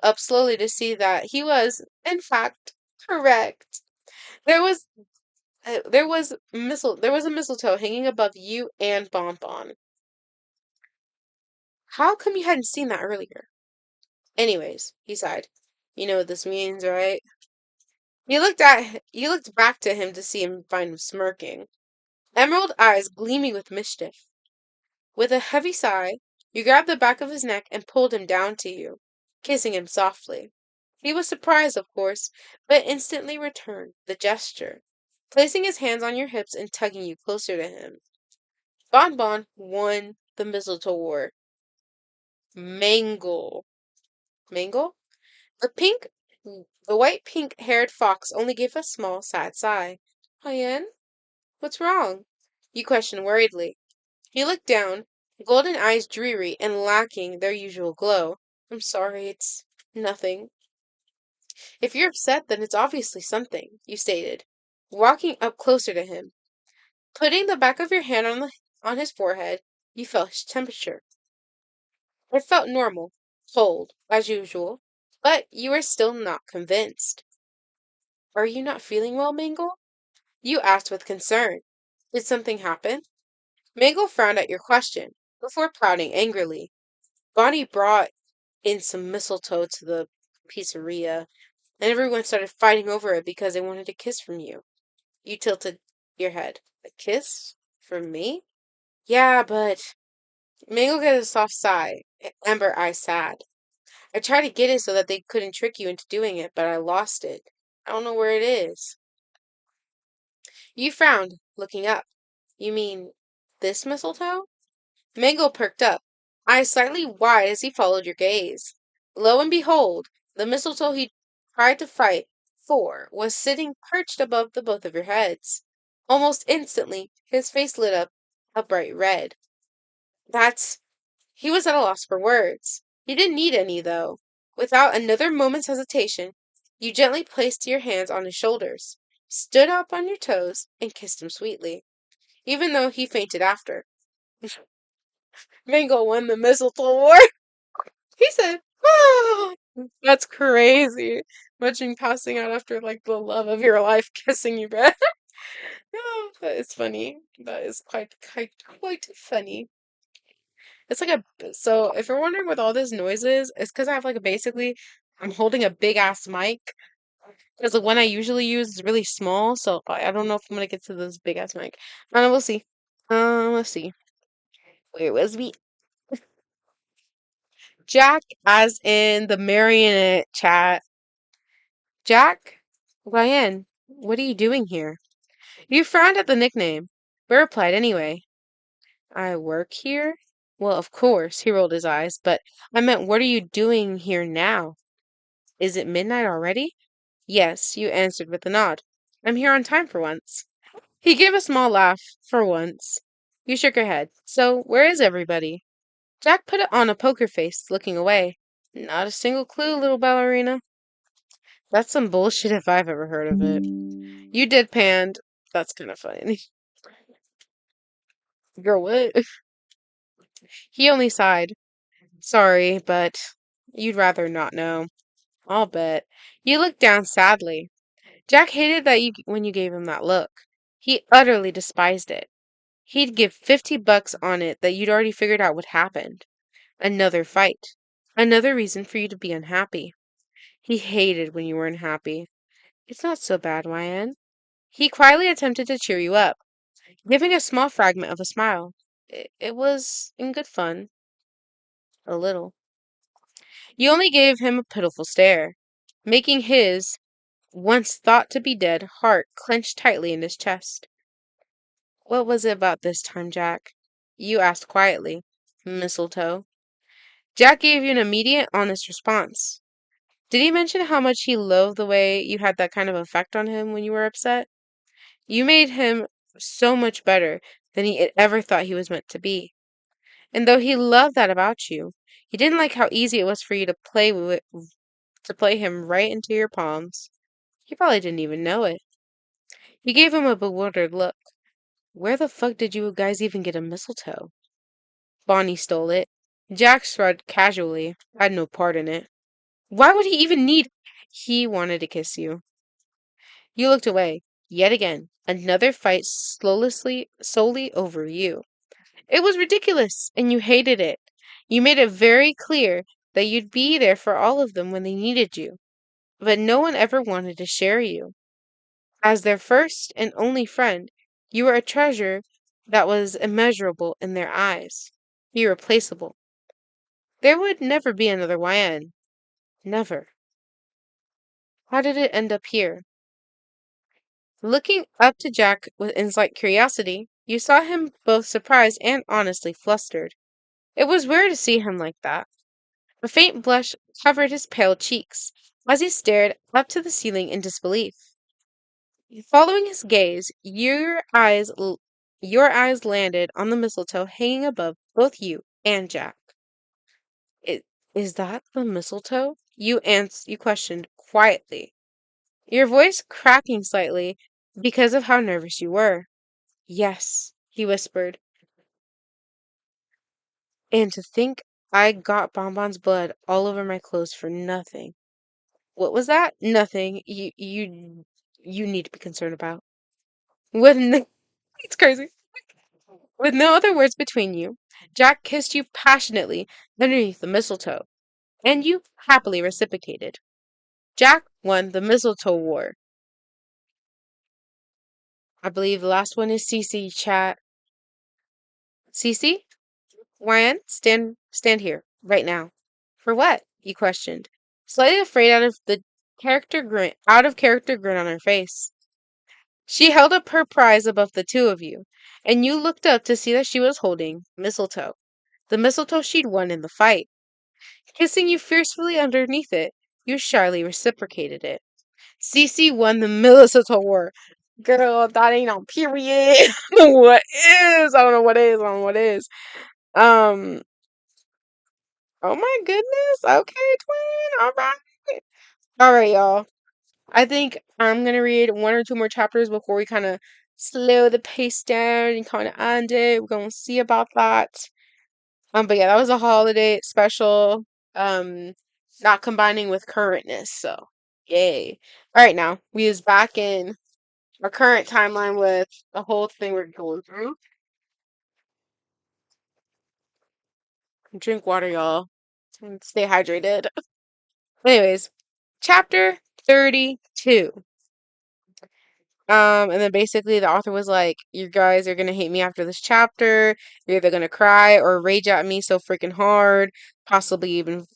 up slowly to see that he was, in fact, correct. There was there was a mistletoe hanging above you and Bonbon. How come you hadn't seen that earlier? Anyways, he sighed. You know what this means, right? You looked back to him to see him find him smirking, emerald eyes gleaming with mischief. With a heavy sigh, you grabbed the back of his neck and pulled him down to you, kissing him softly. He was surprised, of course, but instantly returned the gesture, placing his hands on your hips and tugging you closer to him. Bonbon won the mistletoe war. Mangle. Mangle? The white pink haired fox only gave a small, sad sigh. Hyen? What's wrong? You questioned worriedly. He looked down, golden eyes dreary and lacking their usual glow. I'm sorry, it's nothing. If you're upset, then it's obviously something, you stated, walking up closer to him. Putting the back of your hand on his forehead, you felt his temperature. It felt normal, cold, as usual, but you were still not convinced. Are you not feeling well, Mangle? You asked with concern. Did something happen? Mangle frowned at your question, before pouting angrily. Bonnie brought in some mistletoe to the pizzeria, and everyone started fighting over it because they wanted a kiss from you. You tilted your head. A kiss? From me? Yeah, but... Mangle gave a soft sigh, amber eyes sad. I tried to get it so that they couldn't trick you into doing it, but I lost it. I don't know where it is. You frowned, looking up. You mean this mistletoe? Mangle perked up, eyes slightly wide as he followed your gaze. Lo and behold, the mistletoe he tried to fight for was sitting perched above the both of your heads. Almost instantly, his face lit up a bright red. That's... He was at a loss for words. He didn't need any, though. Without another moment's hesitation, you gently placed your hands on his shoulders, stood up on your toes, and kissed him sweetly, even though he fainted after. Mango won the mistletoe war. He said, That's crazy. Imagine passing out after like the love of your life kissing you back. Oh, that is funny. That is quite funny. It's like so if you're wondering what all this noise is, it's because I have like basically I'm holding a big ass mic because the one I usually use is really small, so I don't know if I'm gonna get to this big ass mic. I don't know, we'll see. Let's see. Where was we? Jack, as in the marionette chat. Jack? Ryan, what are you doing here? You frowned at the nickname, but replied anyway. I work here? Well, of course, he rolled his eyes, but I meant, what are you doing here now? Is it midnight already? Yes, you answered with a nod. I'm here on time for once. He gave a small laugh. For once. You shook your head. So, where is everybody? Jack put on a poker face, looking away. Not a single clue, little ballerina. That's some bullshit if I've ever heard of it. You deadpanned. That's kind of funny. Girl, what? He only sighed. Sorry, but you'd rather not know. I'll bet. You looked down sadly. Jack hated that you when you gave him that look. He utterly despised it. He'd give $50 on it that you'd already figured out what happened. Another fight. Another reason for you to be unhappy. He hated when you were unhappy. It's not so bad, YN. He quietly attempted to cheer you up, giving a small fragment of a smile. It was in good fun. A little. You only gave him a pitiful stare, making his, once thought to be dead, heart clench tightly in his chest. What was it about this time, Jack? You asked quietly. Mistletoe. Jack gave you an immediate, honest response. Did he mention how much he loathed the way you had that kind of effect on him when you were upset? You made him so much better than he had ever thought he was meant to be. And though he loved that about you, he didn't like how easy it was for you to play him right into your palms. He probably didn't even know it. You gave him a bewildered look. Where the fuck did you guys even get a mistletoe? Bonnie stole it. Jack shrugged casually. Had no part in it. Why would he even need? He wanted to kiss you. You looked away. Yet again. Another fight solely over you. It was ridiculous, and you hated it. You made it very clear that you'd be there for all of them when they needed you. But no one ever wanted to share you. As their first and only friend, you were a treasure that was immeasurable in their eyes. Irreplaceable. There would never be another YN. Never. How did it end up here? Looking up to Jack with insight curiosity, you saw him both surprised and honestly flustered. It was weird to see him like that. A faint blush covered his pale cheeks as he stared up to the ceiling in disbelief. Following his gaze, your eyes landed on the mistletoe hanging above both you and Jack. It, is that the mistletoe? You questioned quietly, your voice cracking slightly because of how nervous you were. Yes, he whispered. And to think I got Bonbon's blood all over my clothes for nothing. What was that? Nothing. You need to be concerned about. With no, it's crazy. With no other words between you, Jack kissed you passionately underneath the mistletoe, and you happily reciprocated. Jack won the mistletoe war. I believe the last one is Cece chat. Cece? Ryan, stand here, right now. For what? You questioned, slightly afraid out of character grin on her face. She held up her prize above the two of you, and you looked up to see that she was holding mistletoe, the mistletoe she'd won in the fight. Kissing you fiercely underneath it, you shyly reciprocated it. Cece won the mistletoe war. Girl, that ain't on period. What is? I don't know what is. I don't know what is. Um, oh my goodness. Okay, twin. All right. All right, y'all. I think I'm gonna read one or two more chapters before we kind of slow the pace down and kind of end it. We're gonna see about that. But yeah, that was a holiday special. Um, not combining with currentness. So, yay. All right, now we is back in our current timeline with the whole thing we're going through. Drink water, y'all, and stay hydrated. Anyways, chapter 32. And then basically the author was like, you guys are gonna hate me after this chapter. You're either gonna cry or rage at me so freaking hard, possibly even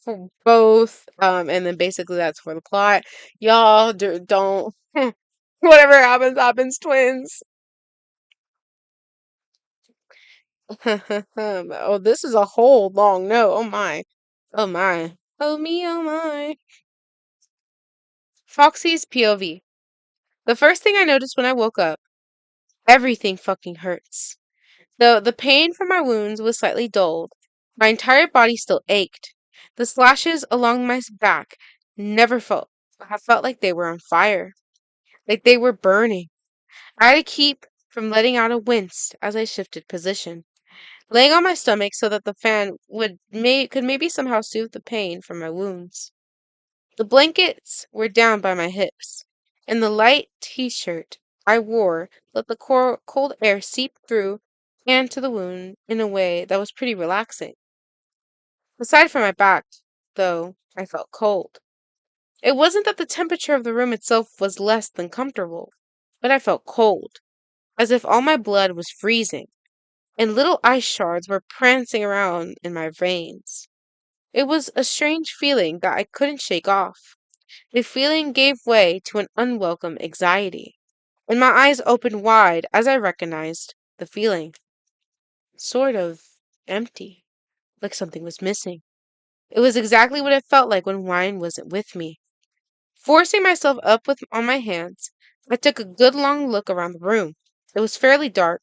both. And then basically that's for the plot. Y'all don't, whatever happens, happens, twins. Oh, this is a whole long note. Oh my. Oh my. Oh me, oh my. Foxy's POV. The first thing I noticed when I woke up, everything fucking hurts. Though the pain from my wounds was slightly dulled, my entire body still ached. The slashes along my back never felt. I felt like they were on fire, like they were burning. I had to keep from letting out a wince as I shifted position, laying on my stomach so that the fan could maybe somehow soothe the pain from my wounds. The blankets were down by my hips, and the light t-shirt I wore let the cold air seep through and to the wound in a way that was pretty relaxing. Aside from my back, though, I felt cold. It wasn't that the temperature of the room itself was less than comfortable, but I felt cold, as if all my blood was freezing, and little ice shards were prancing around in my veins. It was a strange feeling that I couldn't shake off. The feeling gave way to an unwelcome anxiety, and my eyes opened wide as I recognized the feeling. Sort of empty, like something was missing. It was exactly what it felt like when wine wasn't with me. Forcing myself up with on my hands, I took a good long look around the room. It was fairly dark,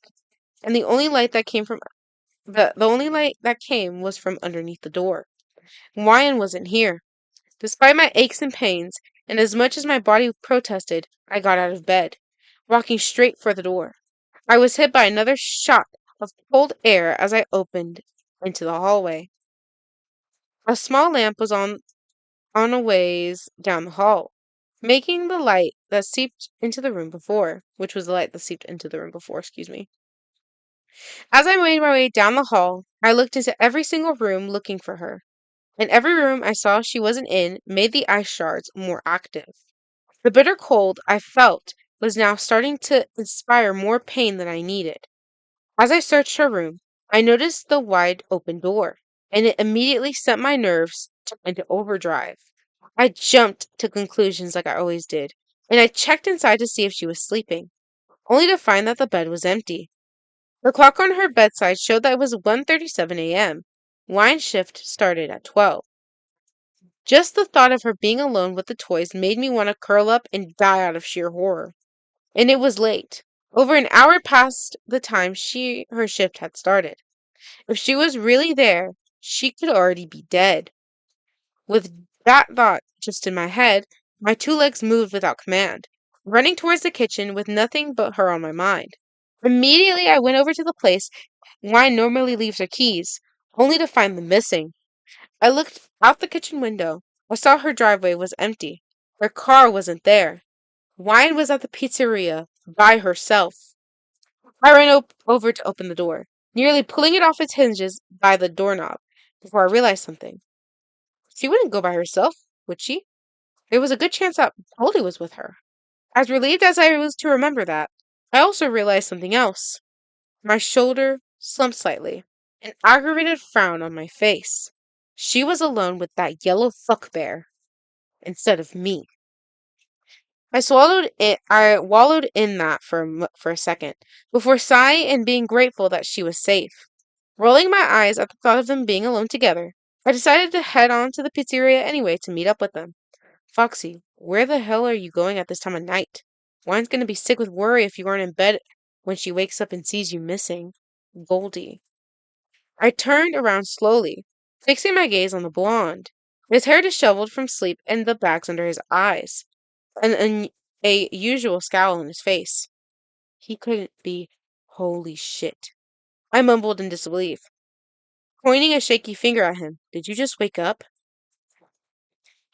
and the only light that came was from underneath the door. Wine wasn't here. Despite my aches and pains, and as much as my body protested, I got out of bed, walking straight for the door. I was hit by another shot of cold air as I opened into the hallway. A small lamp was on a ways down the hall, making the light that seeped into the room before, which was the light that seeped into the room before, excuse me. As I made my way down the hall, I looked into every single room looking for her. In every room I saw she wasn't in made the ice shards more active. The bitter cold I felt was now starting to inspire more pain than I needed. As I searched her room, I noticed the wide open door, and it immediately sent my nerves into overdrive. I jumped to conclusions like I always did, and I checked inside to see if she was sleeping, only to find that the bed was empty. The clock on her bedside showed that it was 1:37 a.m. Wine shift started at 12. Just the thought of her being alone with the toys made me want to curl up and die out of sheer horror. And it was late. Over an hour past the time her shift had started. If she was really there, she could already be dead. With that thought just in my head, my two legs moved without command, running towards the kitchen with nothing but her on my mind. Immediately I went over to the place Wine normally leaves her keys, only to find them missing. I looked out the kitchen window. I saw her driveway was empty. Her car wasn't there. Wine was at the pizzeria by herself. I ran over to open the door, nearly pulling it off its hinges by the doorknob, before I realized something. She wouldn't go by herself, would she? There was a good chance that Goldie was with her. As relieved as I was to remember that, I also realized something else. My shoulder slumped slightly, an aggravated frown on my face. She was alone with that yellow fuckbear instead of me. I wallowed in that for a second, before sighing and being grateful that she was safe. Rolling my eyes at the thought of them being alone together, I decided to head on to the pizzeria anyway to meet up with them. Foxy, where the hell are you going at this time of night? Wine's gonna be sick with worry if you aren't in bed when she wakes up and sees you missing. Goldie. I turned around slowly, fixing my gaze on the blonde. His hair disheveled from sleep and the bags under his eyes, and a usual scowl on his face. He couldn't be. Holy shit. I mumbled in disbelief, pointing a shaky finger at him. Did you just wake up?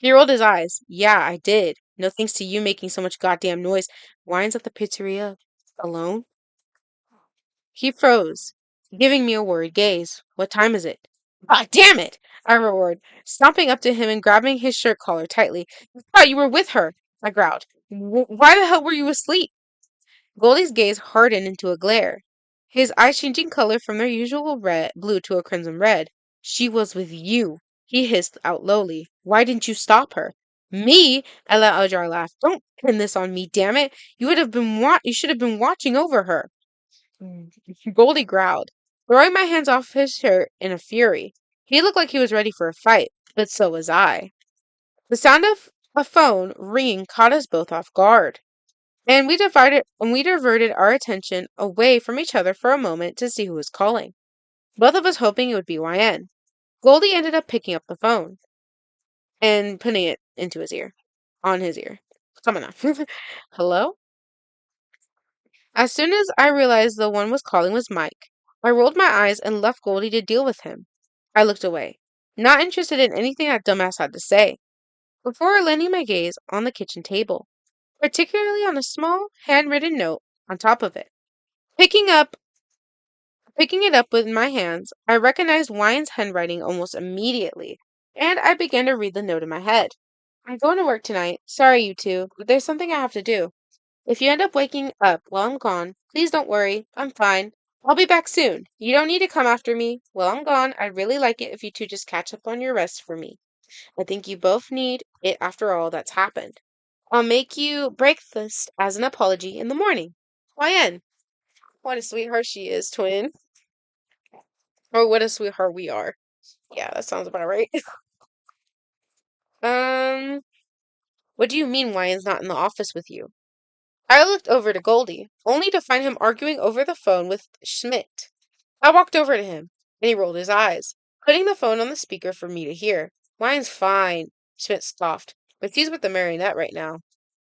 He rolled his eyes. Yeah, I did. No thanks to you making so much goddamn noise. Wine's at the pizzeria. Alone? He froze, giving me a worried gaze. What time is it? God damn it! I roared, stomping up to him and grabbing his shirt collar tightly. I thought you were with her, I growled. Why the hell were you asleep? Goldie's gaze hardened into a glare, his eyes changing color from their usual blue to a crimson red. She was with you, he hissed out lowly. Why didn't you stop her? Me? I let Ajar laugh. Don't pin this on me, damn it. You should have been watching over her. Goldie growled, throwing my hands off his shirt in a fury. He looked like he was ready for a fight, but so was I. The sound of a phone ringing caught us both off guard, and we diverted our attention away from each other for a moment to see who was calling. Both of us hoping it would be YN. Goldie ended up picking up the phone and putting it into his ear, on his ear. Come on now. Hello? As soon as I realized the one was calling was Mike, I rolled my eyes and left Goldie to deal with him. I looked away, not interested in anything that dumbass had to say, before landing my gaze on the kitchen table, particularly on a small handwritten note on top of it. Picking up Picking it up with my hands, I recognized Wine's handwriting almost immediately, and I began to read the note in my head. I'm going to work tonight. Sorry, you two, but there's something I have to do. If you end up waking up while I'm gone, please don't worry. I'm fine. I'll be back soon. You don't need to come after me. While I'm gone, I'd really like it if you two just catch up on your rest for me. I think you both need it after all that's happened. I'll make you breakfast as an apology in the morning. YN. What a sweetheart she is, twin. Or what a sweetheart we are. Yeah, that sounds about right. um, what do you mean YN's not in the office with you? I looked over to Goldie, only to find him arguing over the phone with Schmidt. I walked over to him, and he rolled his eyes, putting the phone on the speaker for me to hear. Mine's fine, Schmidt scoffed, but he's with the marionette right now.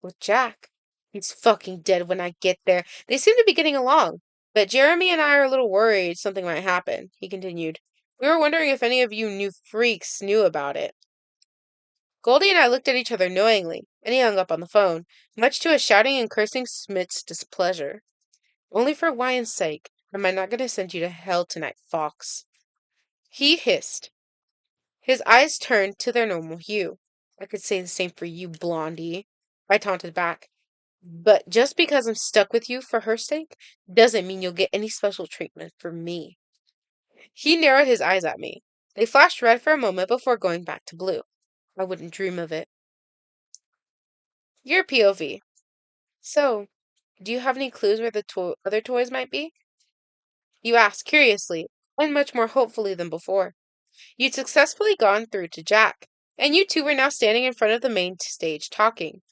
With Jack. He's fucking dead when I get there. They seem to be getting along, but Jeremy and I are a little worried something might happen, he continued. We were wondering if any of you new freaks knew about it. Goldie and I looked at each other knowingly, and he hung up on the phone, much to his shouting and cursing Schmidt's displeasure. Only for Wyan's sake am I not going to send you to hell tonight, Fox. He hissed. His eyes turned to their normal hue. I could say the same for you, Blondie, I taunted back. But just because I'm stuck with you for her sake, doesn't mean you'll get any special treatment from me. He narrowed his eyes at me. They flashed red for a moment before going back to blue. I wouldn't dream of it. Your POV. So, do you have any clues where the other toys might be? You asked curiously, and much more hopefully than before. You'd successfully gone through to Jack, and you two were now standing in front of the main stage talking.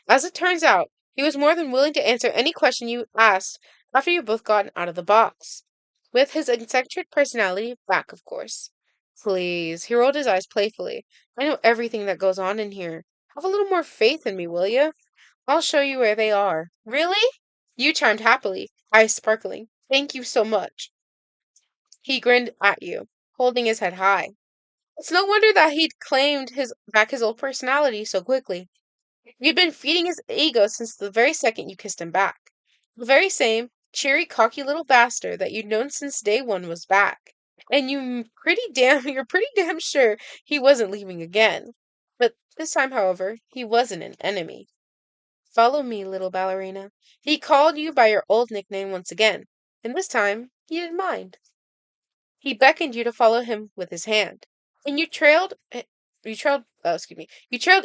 As it turns out, he was more than willing to answer any question you asked after you both gotten out of the box. With his eccentric personality back, of course. Please, he rolled his eyes playfully. I know everything that goes on in here. Have a little more faith in me, will you? I'll show you where they are. Really? You chimed happily, eyes sparkling. Thank you so much. He grinned at you, holding his head high. It's no wonder that he'd claimed his old personality so quickly. You'd been feeding his ego since the very second you kissed him back. The very same cheery, cocky little bastard that you'd known since day one was back. And you're pretty damn sure he wasn't leaving again. But this time, however, he wasn't an enemy. Follow me, little ballerina. He called you by your old nickname once again, and this time he didn't mind. He beckoned you to follow him with his hand, and you trailed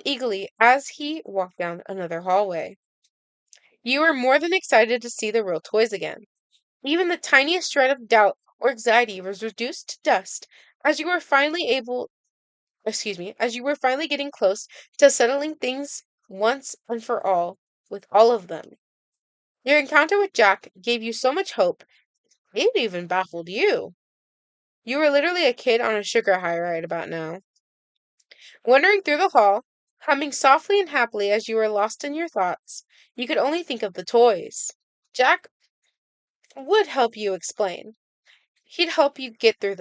eagerly as he walked down another hallway. You were more than excited to see the real toys again. Even the tiniest shred of doubt or anxiety was reduced to dust as you were as you were finally getting close to settling things once and for all with all of them. Your encounter with Jack gave you so much hope, it even baffled you. You were literally a kid on a sugar high right about now. Wandering through the hall, humming softly and happily as you were lost in your thoughts, you could only think of the toys. Jack would help you explain. He'd help you get through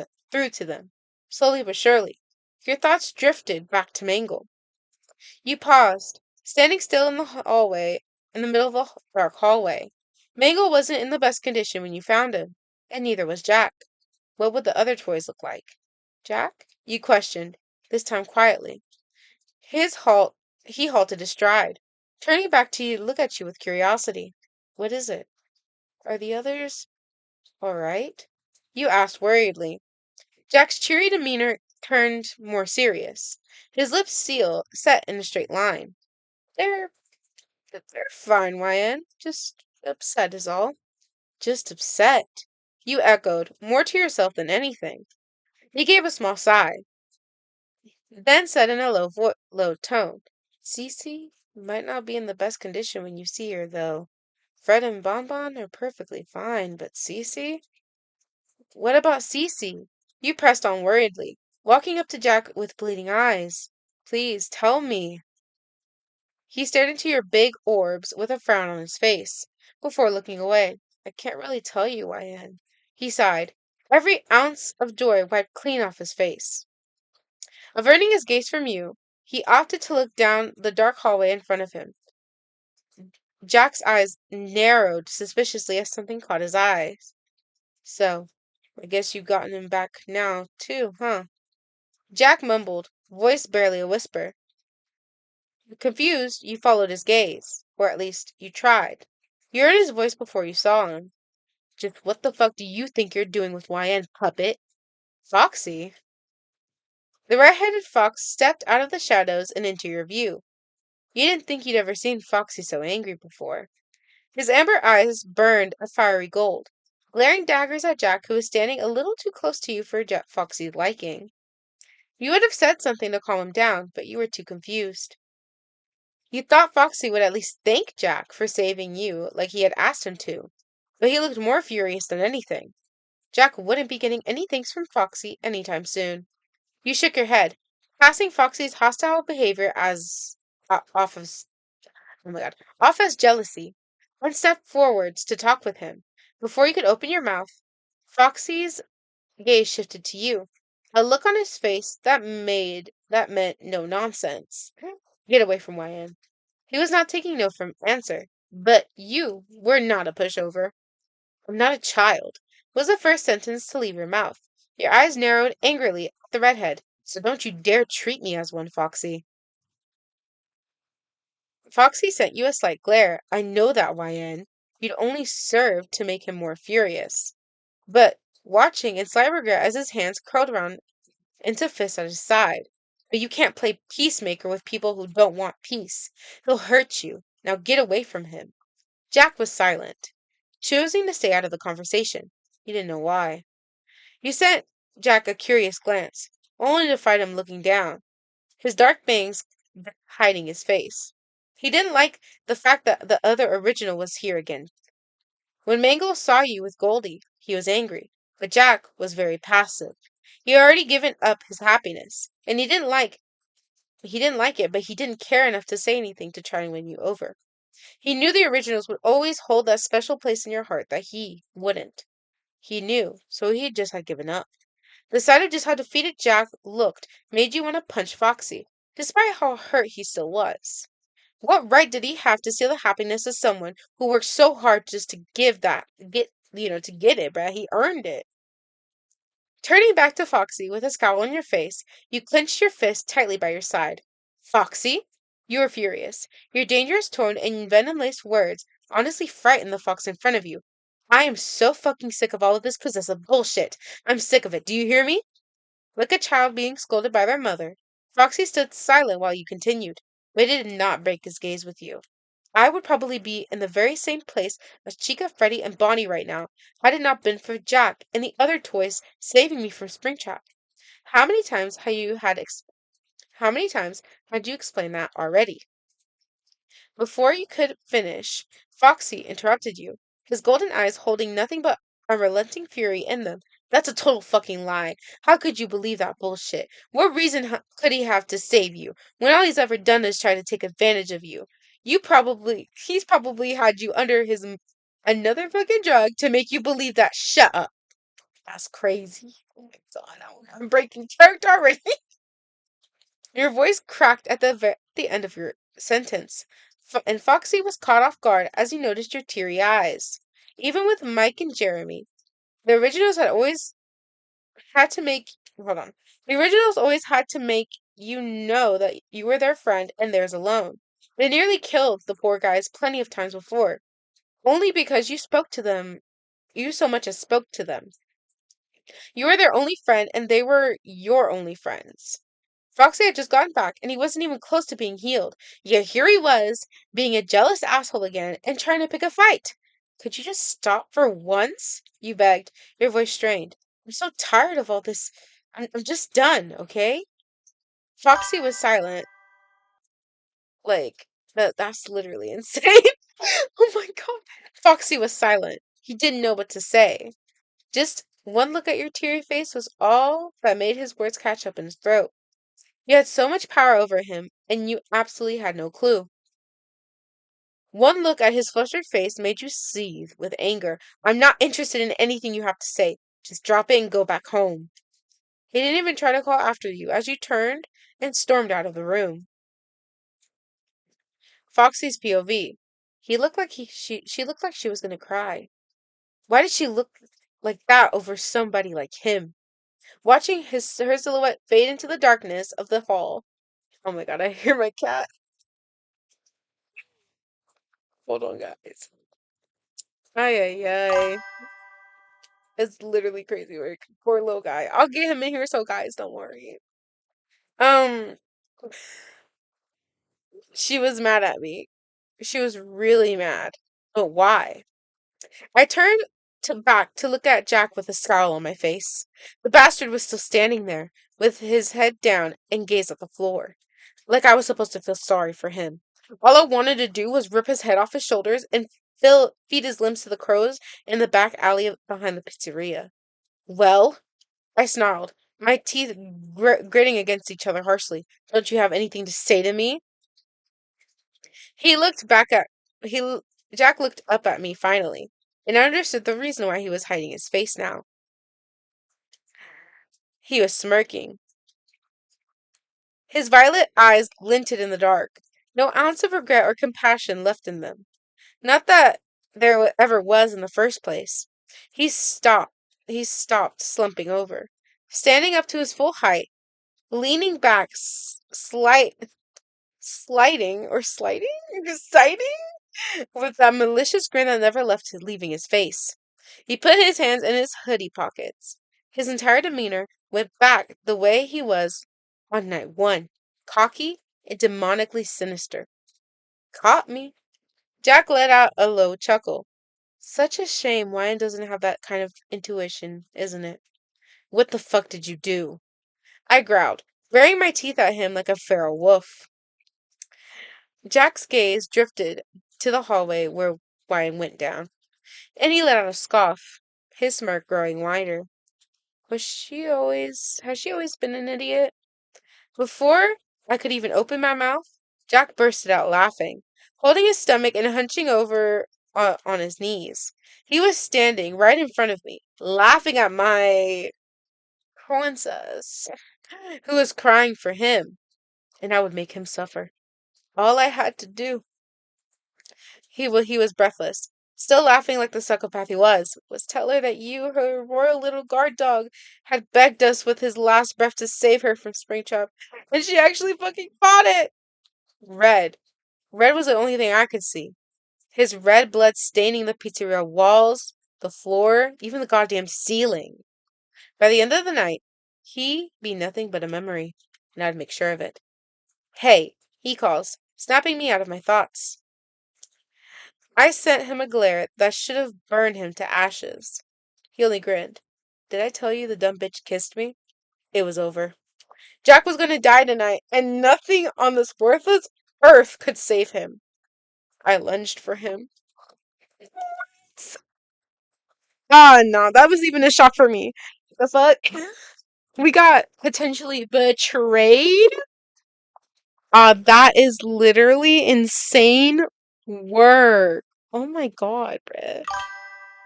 to them. Slowly but surely. Your thoughts drifted back to Mangle. You paused, standing still in the hallway, in the middle of the dark hallway. Mangle wasn't in the best condition when you found him, and neither was Jack. What would the other toys look like? Jack? You questioned, this time quietly. His halt he halted his stride, turning back to look at you with curiosity. What is it? Are the others all right? You asked worriedly. Jack's cheery demeanor turned more serious. His lips set in a straight line. They're they're fine, YN. Just upset is all. Just upset. You echoed, more to yourself than anything. He gave a small sigh, then said in a low tone, Cece might not be in the best condition when you see her, though. Fred and Bonbon are perfectly fine, but Cece? What about Cece? You pressed on worriedly, walking up to Jack with bleeding eyes. Please, tell me. He stared into your big orbs with a frown on his face, before looking away. I can't really tell you, YN. He sighed, every ounce of joy wiped clean off his face. Averting his gaze from you, he opted to look down the dark hallway in front of him. Jack's eyes narrowed suspiciously as something caught his eyes. So, I guess you've gotten him back now, too, huh? Jack mumbled, voice barely a whisper. Confused, you followed his gaze. Or at least, you tried. You heard his voice before you saw him. Just what the fuck do you think you're doing with YN, puppet? Foxy? The red-headed fox stepped out of the shadows and into your view. You didn't think you'd ever seen Foxy so angry before. His amber eyes burned a fiery gold, glaring daggers at Jack, who was standing a little too close to you for Foxy's liking. You would have said something to calm him down, but you were too confused. You thought Foxy would at least thank Jack for saving you like he had asked him to, but he looked more furious than anything. Jack wouldn't be getting any thanks from Foxy anytime soon. You shook your head, passing Foxy's hostile behavior as off as oh my god, off as jealousy, and stepped forwards to talk with him. Before you could open your mouth, Foxy's gaze shifted to you, a look on his face that meant no nonsense. Get away from YN. He was not taking no for an answer. But you were not a pushover. I'm not a child, was the first sentence to leave your mouth. Your eyes narrowed angrily at the redhead. So don't you dare treat me as one, Foxy. Foxy sent you a slight glare. I know that, YN. You'd only served to make him more furious. But watching in slight regret as his hands curled around into fists at his side. But you can't play peacemaker with people who don't want peace. He'll hurt you. Now get away from him. Jack was silent, choosing to stay out of the conversation. He didn't know why. You sent Jack a curious glance, only to find him looking down, his dark bangs hiding his face. He didn't like the fact that the other original was here again. When Mangle saw you with Goldie, he was angry, but Jack was very passive. He had already given up his happiness, and he didn't like it, but he didn't care enough to say anything to try and win you over. He knew the originals would always hold that special place in your heart that he wouldn't. He knew, so he just had given up. The sight of just how defeated Jack looked made you want to punch Foxy, despite how hurt he still was. What right did he have to steal the happiness of someone who worked so hard just to to get it, bruh? He earned it. Turning back to Foxy with a scowl on your face, you clenched your fist tightly by your side. Foxy? You were furious. Your dangerous tone and venom-laced words honestly frightened the fox in front of you. I am so fucking sick of all of this possessive bullshit. I'm sick of it. Do you hear me? Like a child being scolded by their mother, Foxy stood silent while you continued, but it did not break his gaze with you. I would probably be in the very same place as Chica, Freddy, and Bonnie right now had it not been for Jack and the other toys saving me from Springtrap. How many times had you had how many times had you explained that already? Before you could finish, Foxy interrupted you, his golden eyes holding nothing but unrelenting fury in them. That's a total fucking lie. How could you believe that bullshit? What reason could he have to save you when all he's ever done is try to take advantage of you? He's probably had you under his another fucking drug to make you believe that. Shut up. That's crazy. Oh my god, I'm breaking character already. Your voice cracked at the the end of your sentence. And Foxy was caught off guard as he noticed your teary eyes. Even with Mike and Jeremy, the originals had always had to make hold on. The originals always had to make you know that you were their friend and theirs alone. They nearly killed the poor guys plenty of times before, only because you so much as spoke to them. You were their only friend and they were your only friends. Foxy had just gotten back and he wasn't even close to being healed. Yet here he was, being a jealous asshole again and trying to pick a fight. Could you just stop for once? You begged, your voice strained. I'm so tired of all this. I'm just done, okay? Foxy was silent. Like, that's literally insane. Oh my god. Foxy was silent. He didn't know what to say. Just one look at your teary face was all that made his words catch up in his throat. You had so much power over him, and you absolutely had no clue. One look at his flustered face made you seethe with anger. I'm not interested in anything you have to say. Just drop it and go back home. He didn't even try to call after you as you turned and stormed out of the room. Foxy's POV. He looked like she looked like she was gonna cry. Why did she look like that over somebody like him? Watching her silhouette fade into the darkness of the hall. Oh my god, I hear my cat. Hold on, guys. Ay ay ay. It's literally crazy work. Poor little guy. I'll get him in here, so guys, don't worry. Um, she was mad at me. She was really mad. But why? I turned back to look at Jack with a scowl on my face. The bastard was still standing there, with his head down and gaze at the floor, like I was supposed to feel sorry for him. All I wanted to do was rip his head off his shoulders and feed his limbs to the crows in the back alley behind the pizzeria. Well, I snarled, my teeth gritting against each other harshly. Don't you have anything to say to me? He looked back at he l- Jack looked up at me finally, and I understood the reason why he was hiding his face now. He was smirking. His violet eyes glinted in the dark, no ounce of regret or compassion left in them. Not that ever was in the first place. He stopped. He stopped, slumping over, standing up to his full height, leaning back, sliding, sighting, with that malicious grin that never left leaving his face. He put his hands in his hoodie pockets. His entire demeanor went back the way he was on night one, cocky and demonically sinister. Caught me. Jack let out a low chuckle. Such a shame Wyan doesn't have that kind of intuition, isn't it? What the fuck did you do? I growled, baring my teeth at him like a feral wolf. Jack's gaze drifted to the hallway where Wyan went down, and he let out a scoff, his smirk growing wider. Has she always been an idiot? Before I could even open my mouth, Jack bursted out laughing, holding his stomach and hunching over on his knees. He was standing right in front of me, laughing at my princess, who was crying for him, and I would make him suffer. All I had to do. He was breathless, still laughing like the psychopath he was tell her that you, her royal little guard dog, had begged us with his last breath to save her from Springtrap, and she actually fucking fought it. Red. Red was the only thing I could see. His red blood staining the pizzeria walls, the floor, even the goddamn ceiling. By the end of the night, he be nothing but a memory, and I'd make sure of it. Hey, he calls, snapping me out of my thoughts. I sent him a glare that should have burned him to ashes. He only grinned. Did I tell you the dumb bitch kissed me? It was over. Jack was going to die tonight, and nothing on this worthless earth could save him. I lunged for him. Ah, no, that was even a shock for me. The fuck? We got potentially betrayed? That is literally insane work. Oh my god, bruh.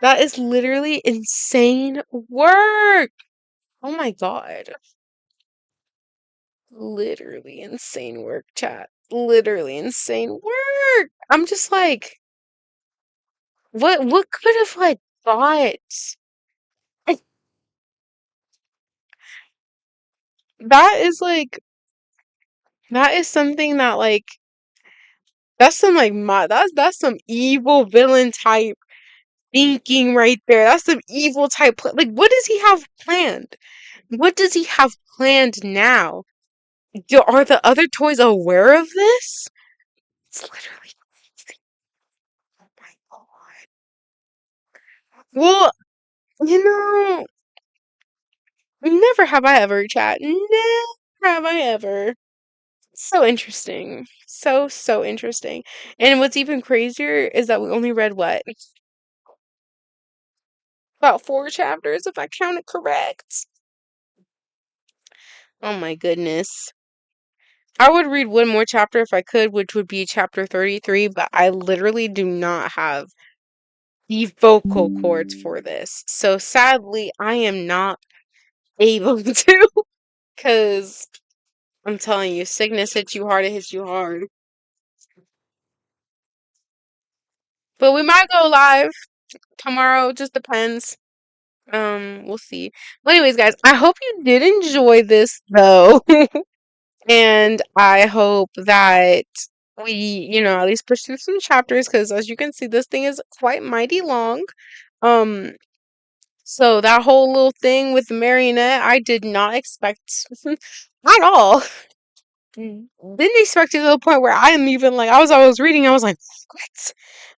That is literally insane work. Oh my god. Literally insane work, chat. literally insane work. I'm just like, what could have like got that is like that is something that like that's some like that's some evil villain type thinking right there. That's some evil type like what does he have planned? What does he have planned now? Are the other toys aware of this? It's literally oh my god. Well, you know, never have I ever, chat. Never have I ever. So interesting. So interesting. And what's even crazier is that we only read what? About 4 chapters, if I counted correct. Oh my goodness. I would read one more chapter if I could, which would be chapter 33, but I literally do not have the vocal cords for this. So sadly, I am not able to, because I'm telling you, sickness hits you hard, it hits you hard. But we might go live tomorrow, just depends. We'll see. Well, anyways, guys, I hope you did enjoy this though. And I hope that we, at least push through some chapters because as you can see, this thing is quite mighty long. Um, so that whole little thing with the marionette, I did not expect at all. Didn't expect it to the point where I am even like I was reading, I was like, what?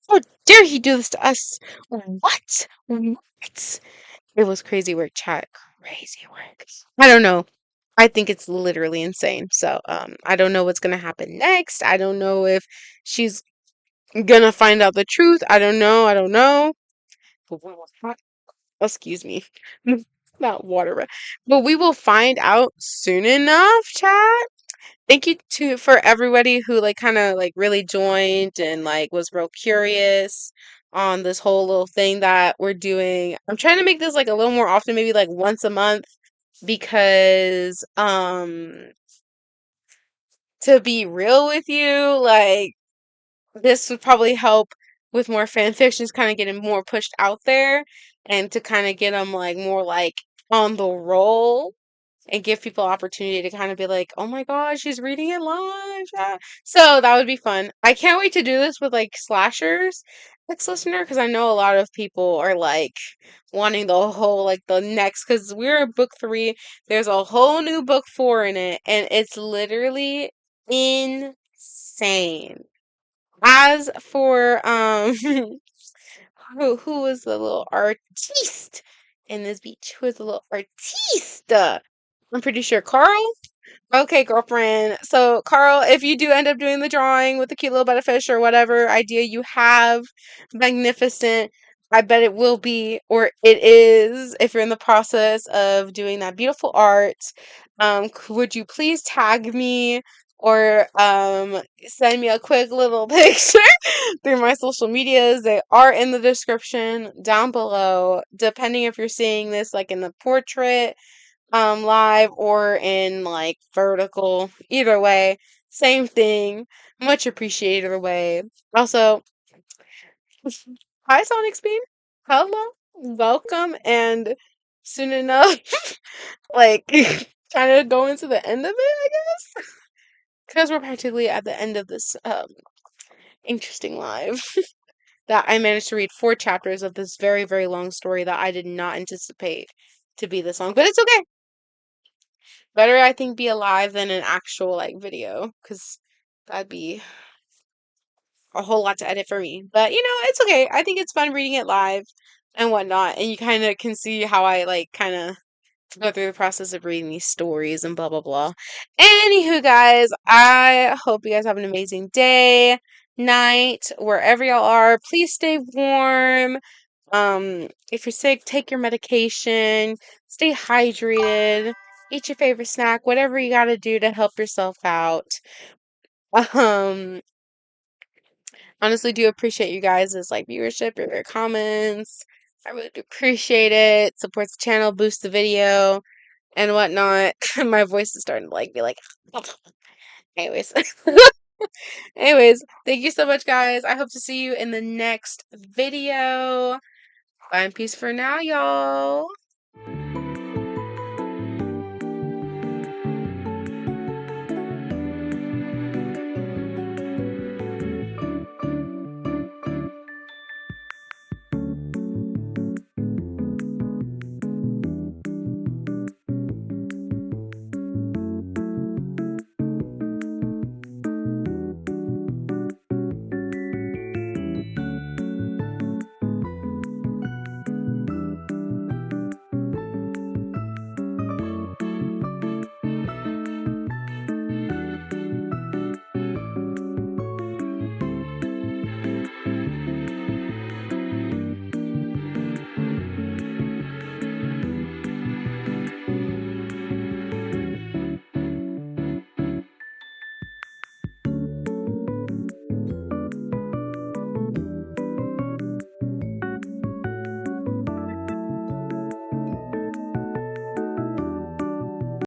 How dare he do this to us? What? What? It was crazy work, chat. Crazy work. I don't know. I think it's literally insane. So, I don't know what's gonna happen next. I don't know if she's gonna find out the truth. I don't know. I don't know. But we will excuse me. Not water, but we will find out soon enough, chat. Thank you to for everybody who like kind of like really joined and like was real curious on this whole little thing that we're doing. I'm trying to make this like a little more often, maybe like once a month because to be real with you, like this would probably help with more fan fictions kind of getting more pushed out there and to kind of get them like more like on the roll and give people opportunity to kind of be like, oh my gosh, she's reading it live. Yeah. So that would be fun. I can't wait to do this with like slashers, ex listener, because I know a lot of people are like wanting the whole like the next because we're in book 3. There's a whole new book 4 in it, and it's literally insane. As for who was the little artiste in this beach? Who was the little artiste? I'm pretty sure Carl. Okay, girlfriend. So, Carl, if you do end up doing the drawing with the cute little butterfish or whatever idea you have, magnificent. I bet it will be, or it is, if you're in the process of doing that beautiful art. Would you please tag me or send me a quick little picture through my social medias? They are in the description down below. Depending if you're seeing this like in the portrait live or in like vertical. Either way, same thing. Much appreciated either way. Also, hi Sonic Speed. Hello. Welcome and soon enough like trying to go into the end of it, I guess. Because we're practically at the end of this interesting live that I managed to read 4 chapters of this very, very long story that I did not anticipate to be this long. But it's okay. Better, I think, be alive than an actual like video, because that'd be a whole lot to edit for me. But it's okay. I think it's fun reading it live and whatnot, and you kind of can see how I like kind of go through the process of reading these stories and blah blah blah. Anywho, guys, I hope you guys have an amazing day, night, wherever y'all are. Please stay warm. If you're sick, take your medication, stay hydrated, eat your favorite snack, whatever you gotta do to help yourself out. Um, honestly do appreciate you guys' like viewership, your comments. I really do appreciate it. Supports the channel, boosts the video and whatnot. My voice is starting to like be like anyways. Anyways, thank you so much, guys. I hope to see you in the next video. Bye and peace for now, y'all.